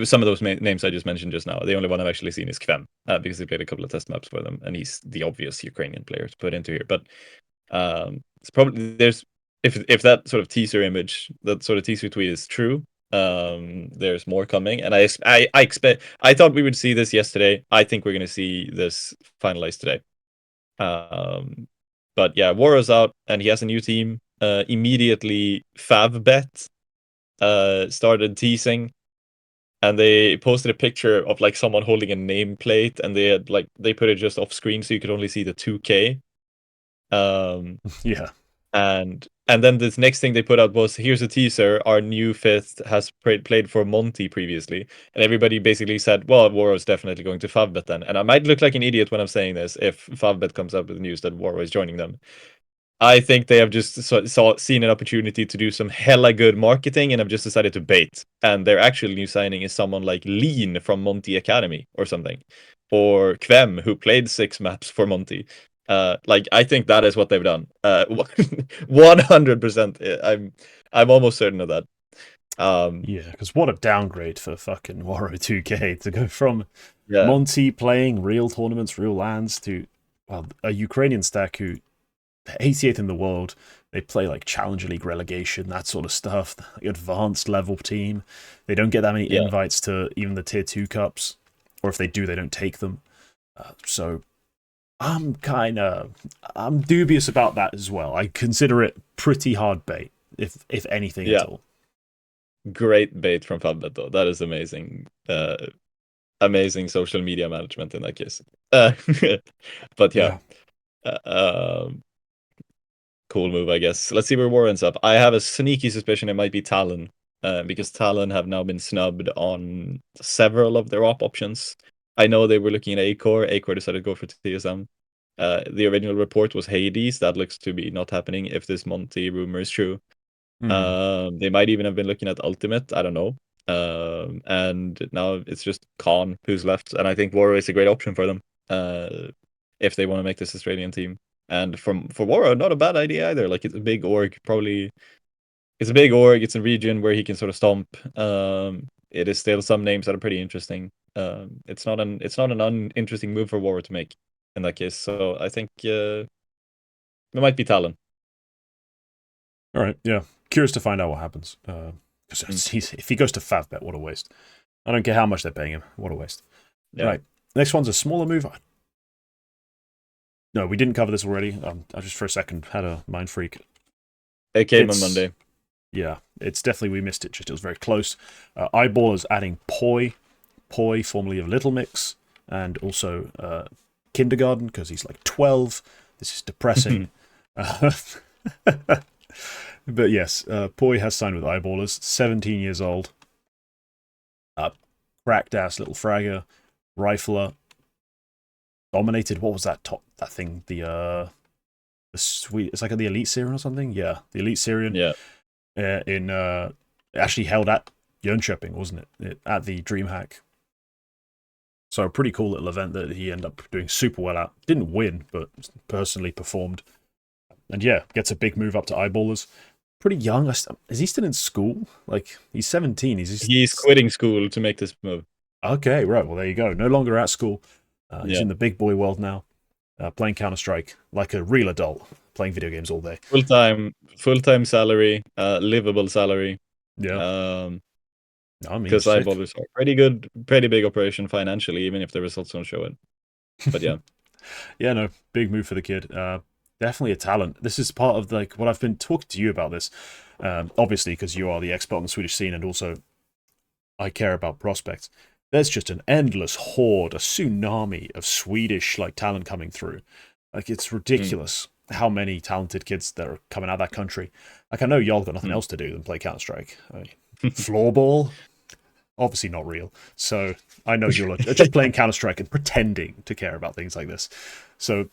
some of those names I just mentioned just now, the only one I've actually seen is Kvem because he played a couple of test maps for them, and he's the obvious Ukrainian player to put into here. But it's probably there's if that sort of teaser image, that sort of teaser tweet is true, there's more coming, and I expect. I thought we would see this yesterday. I think we're going to see this finalized today. Um, but yeah, Woro's out, and he has a new team. Immediately, Favbet started teasing, and they posted a picture of like someone holding a nameplate, and they had like they put it just off screen so you could only see the 2K. Um, Yeah. and then this next thing they put out was here's a teaser. Our new fifth has played for Monty previously, and everybody basically said, "Well, Woro's definitely going to Favbet then." And I might look like an idiot when I'm saying this if Favbet comes up with news that Woro is joining them. I think they have just seen an opportunity to do some hella good marketing and have just decided to bait. And their actual new signing is someone like Lean from Monty Academy or something, or Kvem who played 6 maps for Monty. Like I think that is what they've done. 100%. I'm almost certain of that. Yeah, because what a downgrade for fucking Woro2k to go from Yeah, Monty playing real tournaments, real lands to well, a Ukrainian stack who 88th in the world. They play like Challenger League relegation, that sort of stuff. The advanced level team. They don't get that many yeah, invites to even the tier 2 cups, or if they do, they don't take them. So I'm dubious about that as well. I consider it pretty hard bait, if anything at yeah. all. Great bait from Favbet though. That is amazing. Amazing social media management in that case. But yeah. Yeah. Um, cool move, I guess. Let's see where War ends up. I have a sneaky suspicion it might be Talon, because Talon have now been snubbed on several of their options. I know they were looking at acoR. acoR decided to go for TSM. The original report was Hades. That looks to be not happening if this Monty rumor is true. Hmm. They might even have been looking at Ultimate. I don't know. And now it's just Khan who's left, and I think Woro is a great option for them if they want to make this Australian team. And for Woro, not a bad idea either. Like it's a big org, probably it's a big org. It's a region where he can sort of stomp. It is still some names that are pretty interesting. It's not an uninteresting move for Woro to make in that case. So I think it might be Talon. All right. Yeah. Curious to find out what happens. Because if he goes to Favbet, what a waste. I don't care how much they're paying him. What a waste. Yeah, Right. Next one's a smaller move. No, we didn't cover this already. I just for a second had a mind freak. it came on Monday. Yeah, it's definitely we missed it. Just it was very close. Eyeballers adding poiii, formerly of Little Mix, and also Kindergarten because he's like 12. This is depressing. But yes, poiii has signed with Eyeballers. 17 years old. Cracked ass little fragger, rifler. Dominated. What was that thing? The sweet. It's like the Elite Syrian or something. Yeah, the Elite Syrian. Yeah. In actually held at Jönköping, wasn't it? At the DreamHack. So a pretty cool little event that he ended up doing super well at. Didn't win, but personally performed. And yeah, gets a big move up to Eyeballers. Pretty young. Is he still in school? Like he's 17. He's quitting school to make this move. Okay, right. Well, there you go. No longer at school. He's Yeah. in the big boy world now, playing Counter-Strike like a real adult, playing video games all day. Full time salary, livable salary. Yeah. I mean, because sick. eyeballers are pretty good, pretty big operation financially, even if the results don't show it. But yeah. Yeah, no, big move for the kid. Definitely a talent. This is part of like what I've been talking to you about this. Obviously, because you are the expert on the Swedish scene, and also I care about prospects. There's just an endless horde, a tsunami of Swedish like talent coming through. Like it's ridiculous how many talented kids that are coming out of that country. Like I know y'all got nothing else to do than play Counter Strike. Floorball, obviously not real. So I know you're just playing Counter Strike and pretending to care about things like this. So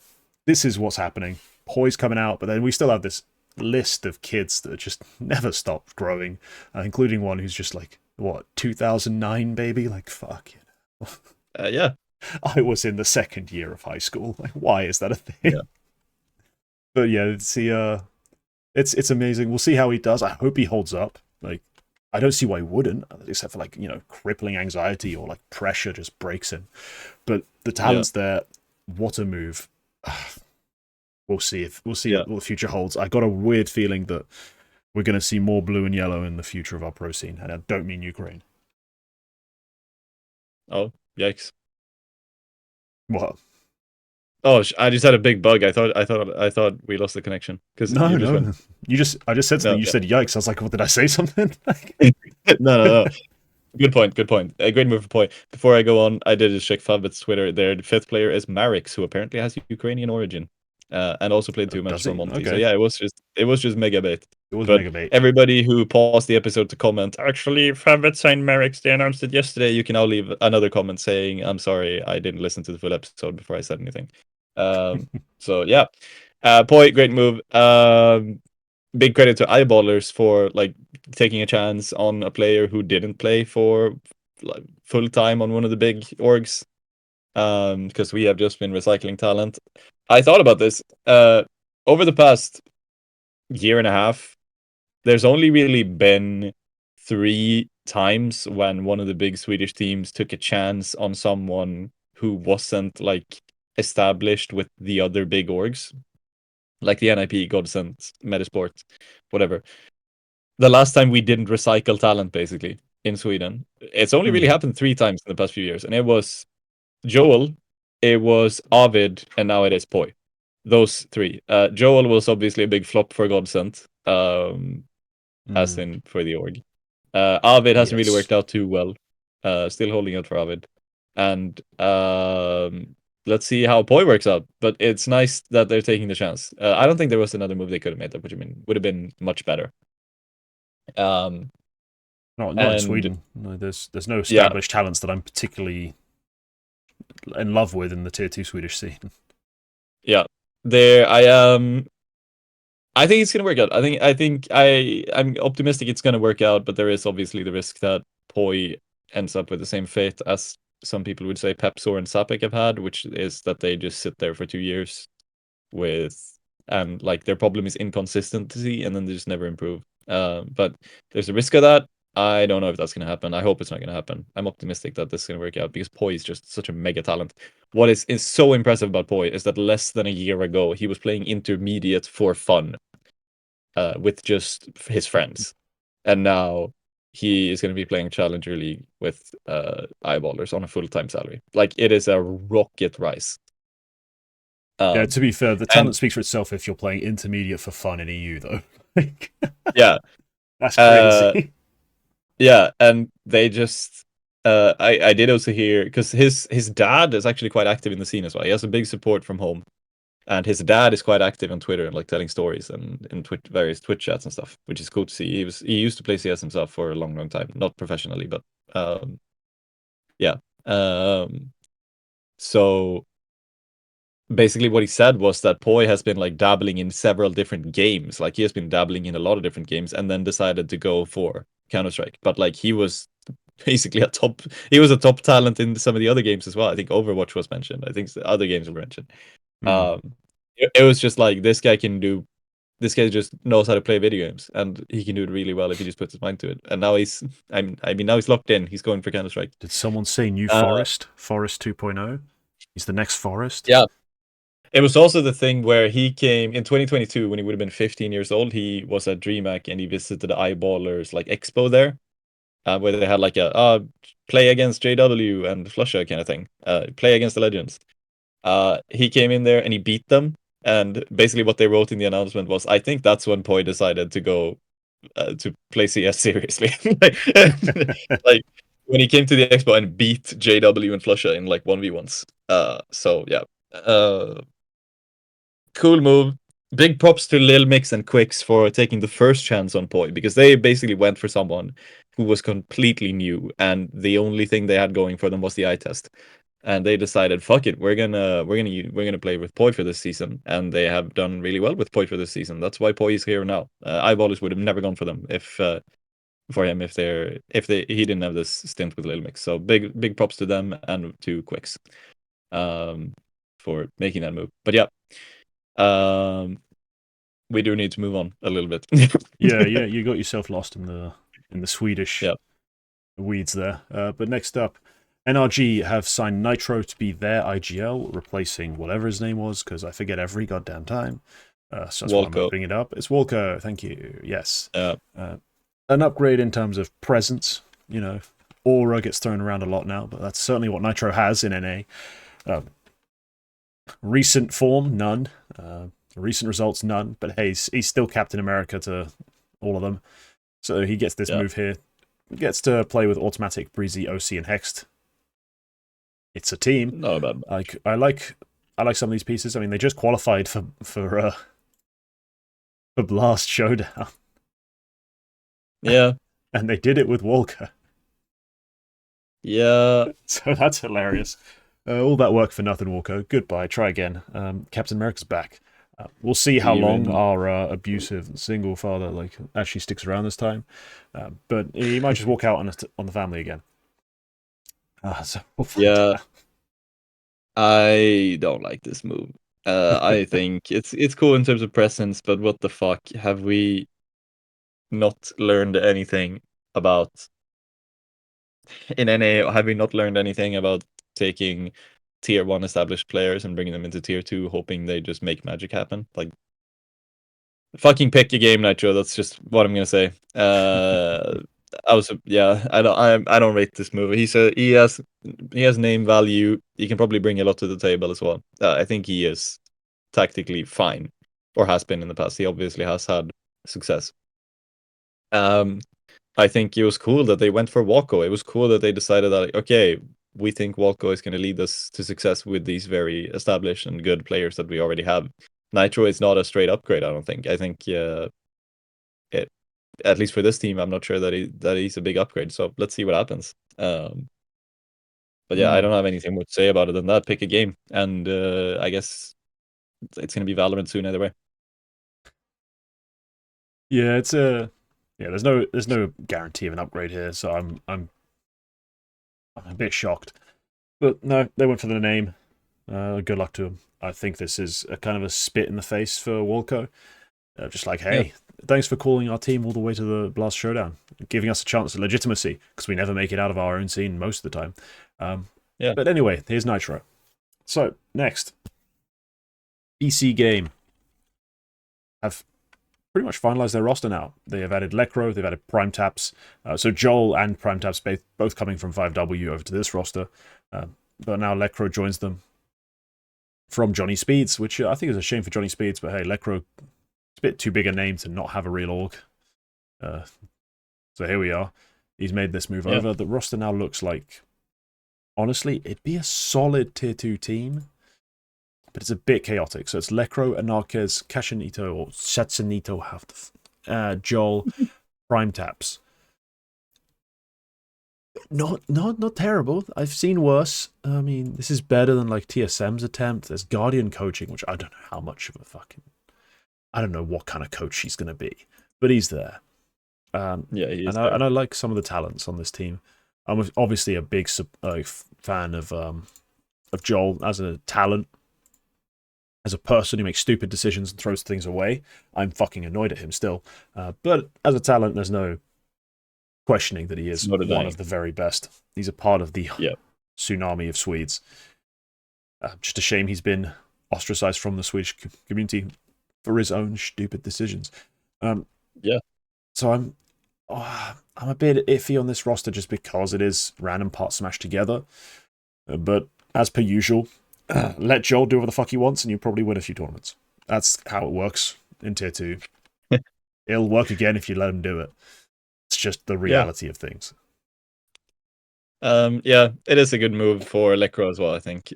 this is what's happening. poiii's coming out, but then we still have this list of kids that just never stop growing, including one who's just like, what, 2009 baby? Like, fuck. Yeah. I was in the second year of high school. Like, why is that a thing? Yeah. But yeah, it's amazing. We'll see how he does. I hope he holds up. Like, I don't see why he wouldn't, except for like, crippling anxiety or like pressure just breaks him. But the talent's there. What a move. We'll see what the future holds. I got a weird feeling that we're going to see more blue and yellow in the future of our pro scene, and I don't mean Ukraine. Oh, yikes. What? Oh, I just had a big bug. I thought we lost the connection because No, you just no. went. I just said something. No, You said yikes. I was like, what, did I say something? no. Good point. Good point. A great move for poiii. Before I go on, I did just check Favbit's Twitter. Their fifth player is Marix, who apparently has Ukrainian origin, and also played 2 matches Does he? on Monte. Okay. So yeah, it was just mega bait. It was But mega bait. everybody who paused the episode to comment, actually, Favbit signed Marix. They announced it yesterday. You can now leave another comment saying, "I'm sorry, I didn't listen to the full episode before I said anything." So yeah, poiii, great move. Big credit to eyeballers for like taking a chance on a player who didn't play for like full time on one of the big orgs. Because we have just been recycling talent. I thought about this. Over the past year and a half, there's only really been 3 times when one of the big Swedish teams took a chance on someone who wasn't like established with the other big orgs, like the NIP, Godsend, Metasport, whatever. The last time we didn't recycle talent, basically, in Sweden. It's only really happened 3 times in the past few years, and it was Joel, it was Arvid, and now it is poiii. Those 3. Joel was obviously a big flop for Godsend, as in for the org. Arvid hasn't really worked out too well. Still holding out for Arvid. And let's see how poiii works out. But it's nice that they're taking the chance. I don't think there was another move they could have made that would have been much better. Not in Sweden. No, there's no established talents that I'm particularly in love with in the tier 2 Swedish scene. Yeah, there I am. I think it's gonna work out. I'm optimistic it's gonna work out, but there is obviously the risk that poiii ends up with the same fate as some people would say Pepsor and Sapek have had, which is that they just sit there for 2 years and like their problem is inconsistency, and then they just never improve. But there's a risk of that. I don't know if that's going to happen. I hope it's not going to happen. I'm optimistic that this is going to work out because poiii is just such a mega talent. What is so impressive about poiii is that less than a year ago, he was playing intermediate for fun with just his friends. And now he is going to be playing Challenger League with eyeballers on a full-time salary. Like, it is a rocket rise. Yeah, to be fair, the talent speaks for itself if you're playing intermediate for fun in EU, though. Yeah. That's crazy. Yeah, and they just I did also hear because his dad is actually quite active in the scene as well. He has a big support from home, and his dad is quite active on Twitter and like telling stories and in various Twitch chats and stuff, which is cool to see. He used to play CS himself for a long time, not professionally, but yeah. So basically what he said was that poiii has been like dabbling in several different games. Like he has been dabbling in a lot of different games and then decided to go for Counter-Strike. But like he was basically a top talent in some of the other games as well. I think Overwatch was mentioned. I think the other games were mentioned. It was just like this guy just knows how to play video games and he can do it really well if he just puts his mind to it. And now now he's locked in. He's going for Counter-Strike. Did someone say New Forest? Forest 2.0? He's the next Forest? Yeah. It was also the thing where he came in 2022 when he would have been 15 years old. He was at DreamHack and he visited the Eyeballers like expo there. where they had like a play against JW and Flusha kind of thing, play against the Legends. He came in there and he beat them. And basically, what they wrote in the announcement was, "I think that's when poiii decided to go to play CS seriously." like, like when he came to the expo and beat JW and Flusha in like 1v1s. So yeah, cool move. Big props to Lil Mix and Quicks for taking the first chance on poiii, because they basically went for someone who was completely new, and the only thing they had going for them was the eye test. And they decided, fuck it, we're gonna play with poiii for this season, and they have done really well with poiii for this season. That's why poiii is here now. Eyeballs would have never gone for them if for him if he didn't have this stint with Lil Mix. So big props to them and to Quicks for making that move. But yeah, we do need to move on a little bit. Yeah, you got yourself lost in the Swedish Yeah. weeds there. But next up, NRG have signed niko to be their IGL, replacing whatever his name was, because I forget every goddamn time. So that's why I'm opening it up. It's Woro2k, thank you. Yes. An upgrade in terms of presence. You know, aura gets thrown around a lot now, but that's certainly what niko has in NA. Recent form, none. Recent results, none. But hey, he's still Captain America to all of them. So he gets this move here. Gets to play with Automatic, Breezy, OC, and Hext. It's a team. Not bad. Like I like some of these pieces. I mean, they just qualified for Blast Showdown. Yeah. And they did it with Woro2k. Yeah. So that's hilarious. All that work for nothing, Woro2k. Goodbye. Try again. Captain America's back. We'll see how long our abusive single father actually sticks around this time. But he might just walk out on the family again. So we'll find out. I don't like this move. I think it's cool in terms of presence, but what the fuck? Have we not learned anything about in NA? Have we not learned anything about taking tier 1 established players and bringing them into tier 2, hoping they just make magic happen? Like, fucking pick a game, Nitro. That's just what I'm gonna say. I don't rate this move. He has name value. He can probably bring a lot to the table as well. I think he is tactically fine, or has been in the past. He obviously has had success. I think it was cool that they went for Quacke. It was cool that they decided that, okay, we think Quacke is going to lead us to success with these very established and good players that we already have. niko is not a straight upgrade, I don't think. I think at least for this team, I'm not sure that he's a big upgrade. So let's see what happens. But yeah, I don't have anything more to say about it than that. Pick a game, and I guess it's going to be Valorant soon either way. Yeah, it's there's no guarantee of an upgrade here, so I'm a bit shocked. But no, they went for the name. Good luck to them. I think this is a kind of a spit in the face for Woro2k. Just like, hey, thanks for calling our team all the way to the Blast Showdown, giving us a chance at legitimacy, because we never make it out of our own scene most of the time. But anyway, here's niko. So, next. BC.Game have pretty much finalized their roster now. They have added Lekr0, they've added Prime Taps. So Joel and Prime Taps both coming from 5W over to this roster. But now Lekr0 joins them from Johnny Speeds, which I think is a shame for Johnny Speeds, but hey, Lekr0, it's a bit too big a name to not have a real org. So here we are. He's made this move over. The roster now looks like, honestly, it'd be a solid tier 2 team, but it's a bit chaotic. So it's Lekr0, Anarkez, Kashinito, or Satsunito have Joel, Prime Taps. Not terrible. I've seen worse. I mean, this is better than like TSM's attempt. There's Guardian coaching, which I don't know how much of a fucking... I don't know what kind of coach he's going to be, but he's there. He is there. And I like some of the talents on this team. I'm obviously a big fan of Joel as a talent. As a person who makes stupid decisions and throws things away, I'm fucking annoyed at him still. But as a talent, there's no questioning that he is one of the very best. He's a part of the tsunami of Swedes. Just a shame he's been ostracized from the Swedish community for his own stupid decisions. So I'm a bit iffy on this roster just because it is random parts smashed together. But as per usual, let Joel do what the fuck he wants and you probably win a few tournaments. That's how it works in Tier 2. It'll work again if you let him do it. It's just the reality of things. Yeah, it is a good move for Lekr0 as well, I think.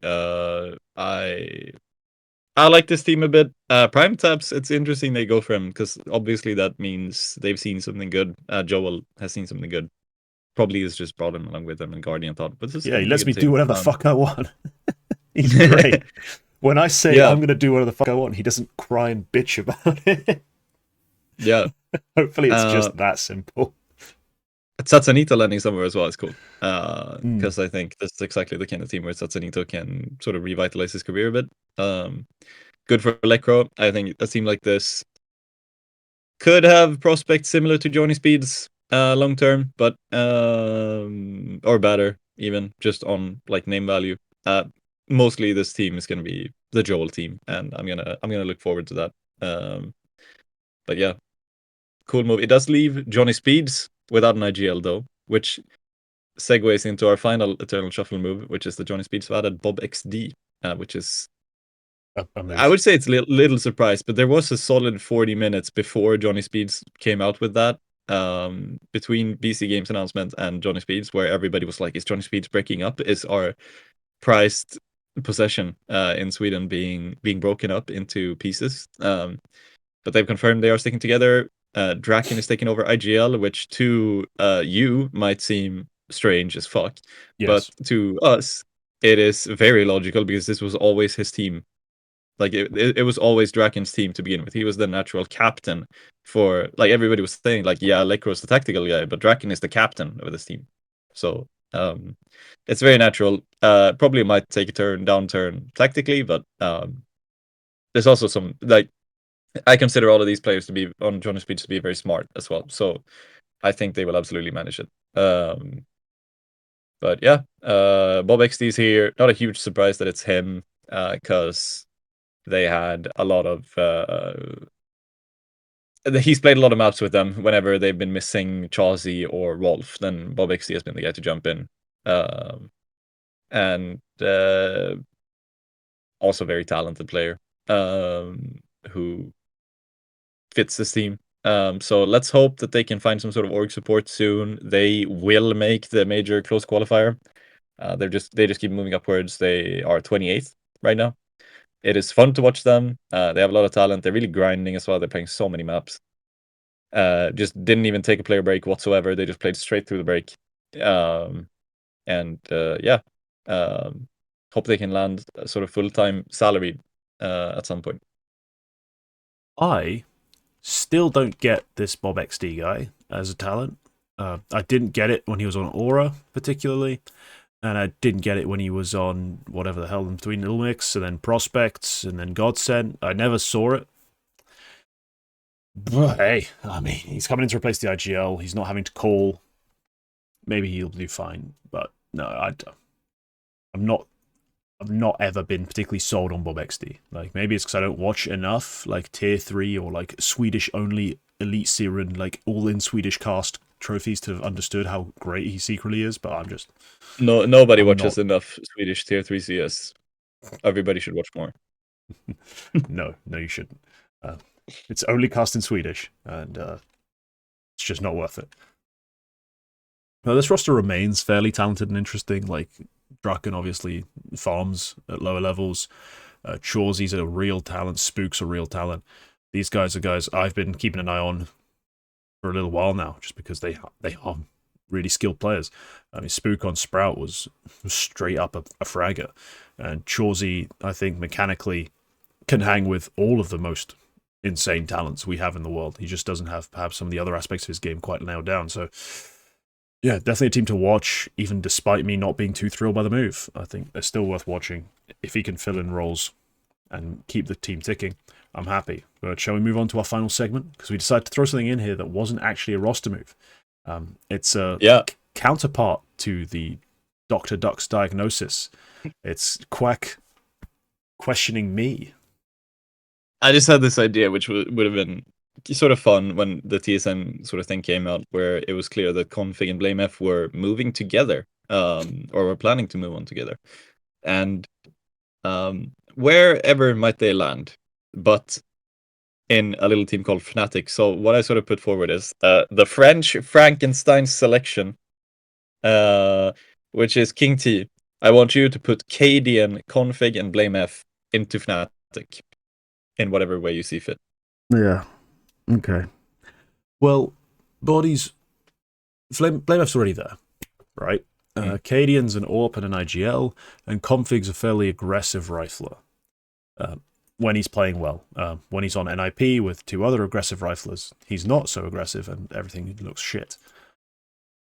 I like this team a bit. Prime Taps, it's interesting they go for him, because obviously that means they've seen something good. Joel has seen something good. Probably has just brought him along with him, and Guardian thought, but this is Yeah, he gonna be a lets good me team. do whatever the fuck I want. He's great. When I say I'm going to do whatever the fuck I want, he doesn't cry and bitch about it. Yeah. Hopefully it's just that simple. Satsanito landing somewhere as well is cool. Because I think that's exactly the kind of team where Satsanito can sort of revitalize his career a bit. Good for Lekr0. I think a team like this could have prospects similar to Johnny Speed's long term, but or better even, just on like name value. Mostly this team is gonna be the Joel team, and I'm gonna look forward to that. But yeah, cool move. It does leave Johnny Speeds without an IGL though, which segues into our final Eternal Shuffle move, which is the Johnny Speeds added bobeksde, which is, I would say it's a little surprised, but there was a solid 40 minutes before Johnny Speeds came out with that, between BC Games announcement and Johnny Speeds, where everybody was like, is Johnny Speeds breaking up? Is our prized possession in Sweden being broken up into pieces? But they've confirmed they are sticking together. Draken is taking over IGL, which to you might seem strange as fuck, but to us, it is very logical, because this was always his team. Like it was always Draken's team to begin with. He was the natural captain for, like, everybody was saying like, yeah, Lekr0 is the tactical guy, but Draken is the captain of this team. So it's very natural. Probably might take a downturn tactically, but there's also some, like, I consider all of these players to be on Johnny Speeds to be very smart as well. So I think they will absolutely manage it. But yeah, bobeksde is here. Not a huge surprise that it's him, because they had a lot of he's played a lot of maps with them. Whenever they've been missing Chauzy or Rolf, then bobeksde has been the guy to jump in. And also very talented player, who fits this team. So let's hope that they can find some sort of org support soon. They will make the major close qualifier. They just keep moving upwards. They are 28th right now. It is fun to watch them. They have a lot of talent. They're really grinding as well. They're playing so many maps. Just didn't even take a player break whatsoever. They just played straight through the break. Yeah. Hope they can land a sort of full-time salary at some point. I still don't get this bobeksde guy as a talent. I didn't get it when he was on Aura, particularly. And I didn't get it when he was on whatever the hell in between Little Mix and then Prospects and then Godsend. I never saw it. But hey, I mean, he's coming in to replace the IGL. He's not having to call. Maybe he'll do fine. But no, I've not ever been particularly sold on bobeksde. Like, maybe it's because I don't watch enough, like Tier 3 or like Swedish only Elite Siren, like all in Swedish cast trophies to have understood how great he secretly is, but I'm just nobody watches enough Swedish Tier 3 CS. Everybody should watch more. No, you shouldn't. It's only cast in Swedish, and it's just not worth it. Now, this roster remains fairly talented and interesting. Like, Draken obviously farms at lower levels. Chauzy's a real talent. Spook's a real talent. These guys are guys I've been keeping an eye on for a little while now, just because they are really skilled players. I mean, Spook on Sprout was straight up a fragger, and Chauzy, I think, mechanically can hang with all of the most insane talents we have in the world. He just doesn't have perhaps some of the other aspects of his game quite nailed down. So yeah, definitely a team to watch, even despite me not being too thrilled by the move. I think they're still worth watching. If he can fill in roles and keep the team ticking, I'm happy. But shall we move on to our final segment? Because we decided to throw something in here that wasn't actually a roster move. It's a counterpart to the Dr. Duck's diagnosis. It's Quacke questioning me. I just had this idea, which would have been sort of fun when the TSM sort of thing came out, where it was clear that Config and BlameF were moving together, or were planning to move on together, and wherever might they land, but in a little team called Fnatic. So what I sort of put forward is the French Frankenstein selection, which is Kingt. I want you to put Cadian, Config, and BlameF into Fnatic in whatever way you see fit. Yeah. Okay. Well, bodies. BlameF's already there, right? Cadian's an AWP and an IGL, and Config's a fairly aggressive rifler. When he's playing well. When he's on NIP with 2 other aggressive riflers, he's not so aggressive and everything looks shit.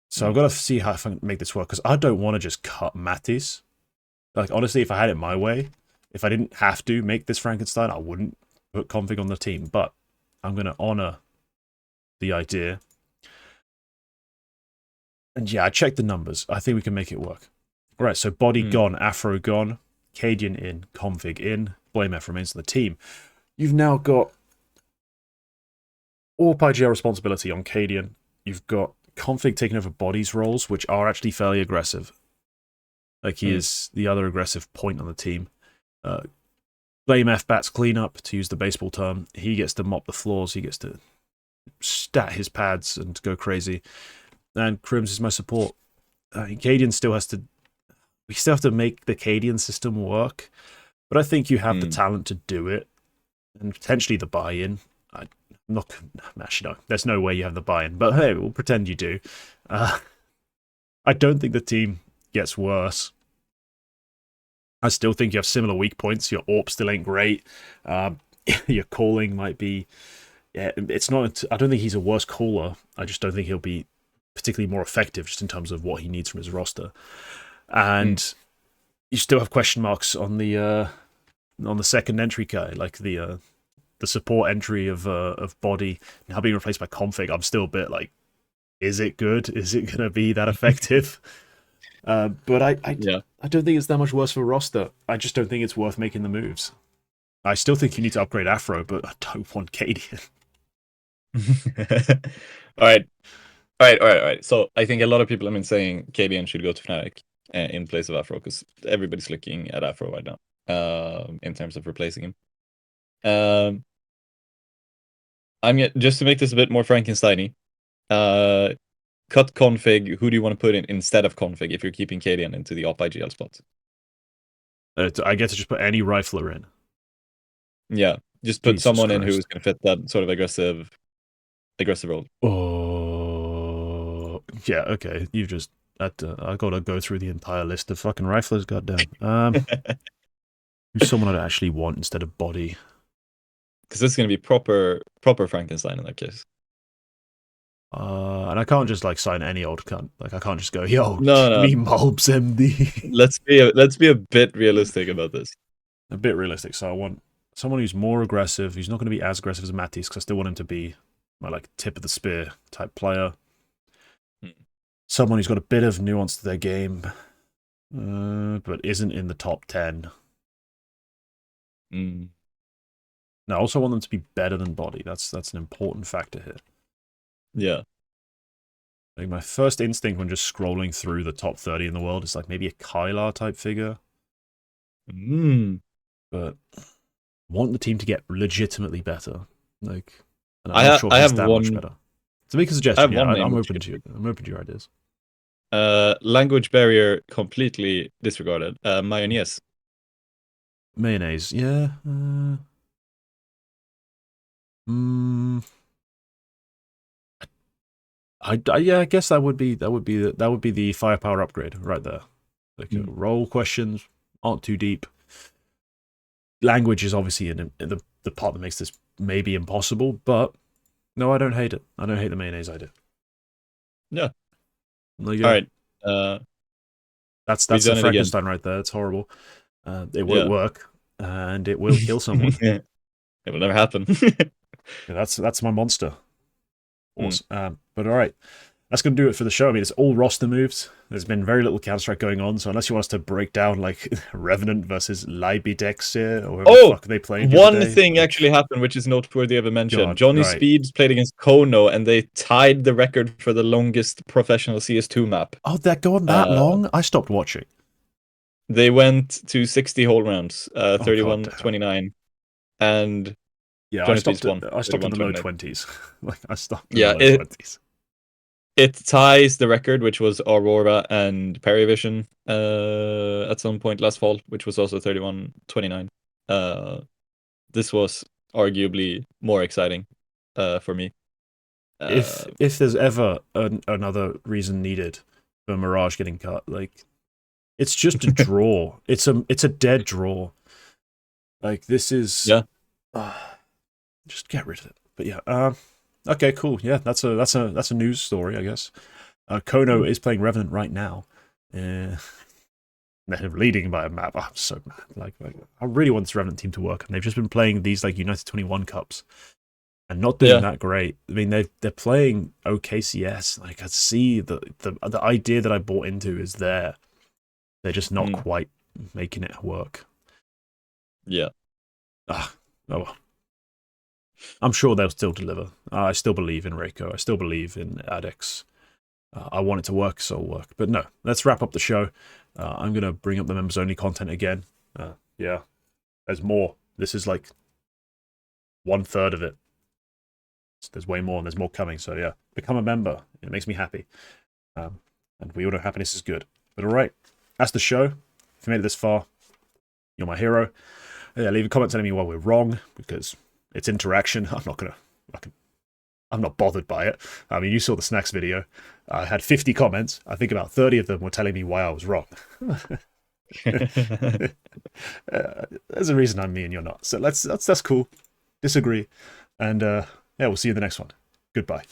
So I've got to see how I can make this work, because I don't want to just cut Mattis. Like, honestly, if I had it my way, if I didn't have to make this Frankenstein, I wouldn't put Config on the team. But I'm going to honor the idea. And yeah, I checked the numbers. I think we can make it work. All right, so body gone, Afro gone, Cadian in, Config in, BlameF remains on the team. You've now got AWP IGL responsibility on Cadian. You've got Config taking over body's roles, which are actually fairly aggressive. Like, he is the other aggressive point on the team. BlameF bats cleanup, to use the baseball term. He gets to mop the floors. He gets to stat his pads and go crazy. And Crims is my support. Cadian still has to... We still have to make the Cadian system work. But I think you have the talent to do it. And potentially the buy-in. I'm not... Actually, no. There's no way you have the buy-in. But hey, we'll pretend you do. I don't think the team gets worse. I still think you have similar weak points. Your AWP still ain't great. Your calling might be... Yeah, it's not... I don't think he's a worse caller. I just don't think he'll be particularly more effective just in terms of what he needs from his roster. And you still have question marks on the second entry guy, like the support entry of body now being replaced by Config. I'm still a bit like, is it good? Is it going to be that effective? But I don't think it's that much worse for roster. I just don't think it's worth making the moves. I still think you need to upgrade Afro, but I don't want Cadian. All right. So I think a lot of people have been saying Cadian should go to Fnatic in place of Afro, because everybody's looking at Afro right now in terms of replacing him. Just to make this a bit more Frankenstein-y, cut Config. Who do you want to put in instead of Config if you're keeping Cadian into the AWP IGL spot? I get to just put any rifler in. Yeah, just put someone in who's going to fit that sort of aggressive role. Oh, yeah, okay. You've just... I gotta go through the entire list of fucking riflers, goddamn. Who's someone I'd actually want instead of body? Because this is going to be proper Frankenstein in that case. And I can't just like sign any old cunt. Like, I can't just go, yo, no. me Mulbs MD. Let's be a bit realistic about this. A bit realistic. So I want someone who's more aggressive. Who's not going to be as aggressive as Mattis, because I still want him to be my like tip of the spear type player. Someone who's got a bit of nuance to their game, but isn't in the top 10. No, I also want them to be better than body. That's an important factor here. Yeah. Like, my first instinct when just scrolling through the top 30 in the world is like maybe a Kylar type figure. But I want the team to get legitimately better. Like, and I'm not sure if it's that much better. To make a suggestion, I'm open to your ideas. Language barrier completely disregarded. Mayonnaise. Mayonnaise, yeah. I guess that would be the firepower upgrade right there. Like, role questions aren't too deep. Language is obviously in the part that makes this maybe impossible, but no, I don't hate it. I don't hate the mayonnaise idea. Yeah. All right. That's the Frankenstein right there. It's horrible. It won't work, and it will kill someone. It will never happen. That's my monster. Awesome. But all right. that's going to do it for the show. I mean, it's all roster moves. There's been very little Counter-Strike going on, so unless you want us to break down, like, Revenant versus Leibidex here, or whoever the fuck they played the other one day. thing actually happened, which is noteworthy of a mention. God, Johnny right. Speeds played against Kono, and they tied the record for the longest professional CS2 map. Oh, they're going that long? I stopped watching. They went to 60 whole rounds, God, 31-29, and yeah, Johnny I stopped Speeds won. in the low 31-29. 20s. Like, I stopped in Yeah, the low 20s. it ties the record, which was Aurora and Perivision at some point last fall, which was also 31-29. This was arguably more exciting for me. If there's ever another reason needed for Mirage getting cut, like, it's just a draw. It's a dead draw. Like, this is just get rid of it. But yeah, okay, cool. Yeah, that's a news story, I guess. Kono is playing Revenant right now. They're leading by a map. I'm so mad. Like, I really want this Revenant team to work, and they've just been playing these like United 21 Cups and not doing that great. I mean, they're playing OKCS. Like, I see the idea that I bought into is there. They're just not quite making it work. Yeah. Oh well. I'm sure they'll still deliver. I still believe in Reiko. I still believe in Attax. I want it to work, so it'll work. But no, let's wrap up the show. I'm going to bring up the members-only content again. Yeah, there's more. This is like 1/3 of it. There's way more, and there's more coming. So yeah, become a member. It makes me happy. And we all know happiness is good. But all right, that's the show. If you made it this far, you're my hero. Yeah, leave a comment telling me why we're wrong, because it's interaction. I'm not bothered by it. I mean, you saw the Snax video. I had 50 comments. I think about 30 of them were telling me why I was wrong. There's a reason I'm me and you're not. So that's cool. Disagree. And yeah, we'll see you in the next one. Goodbye.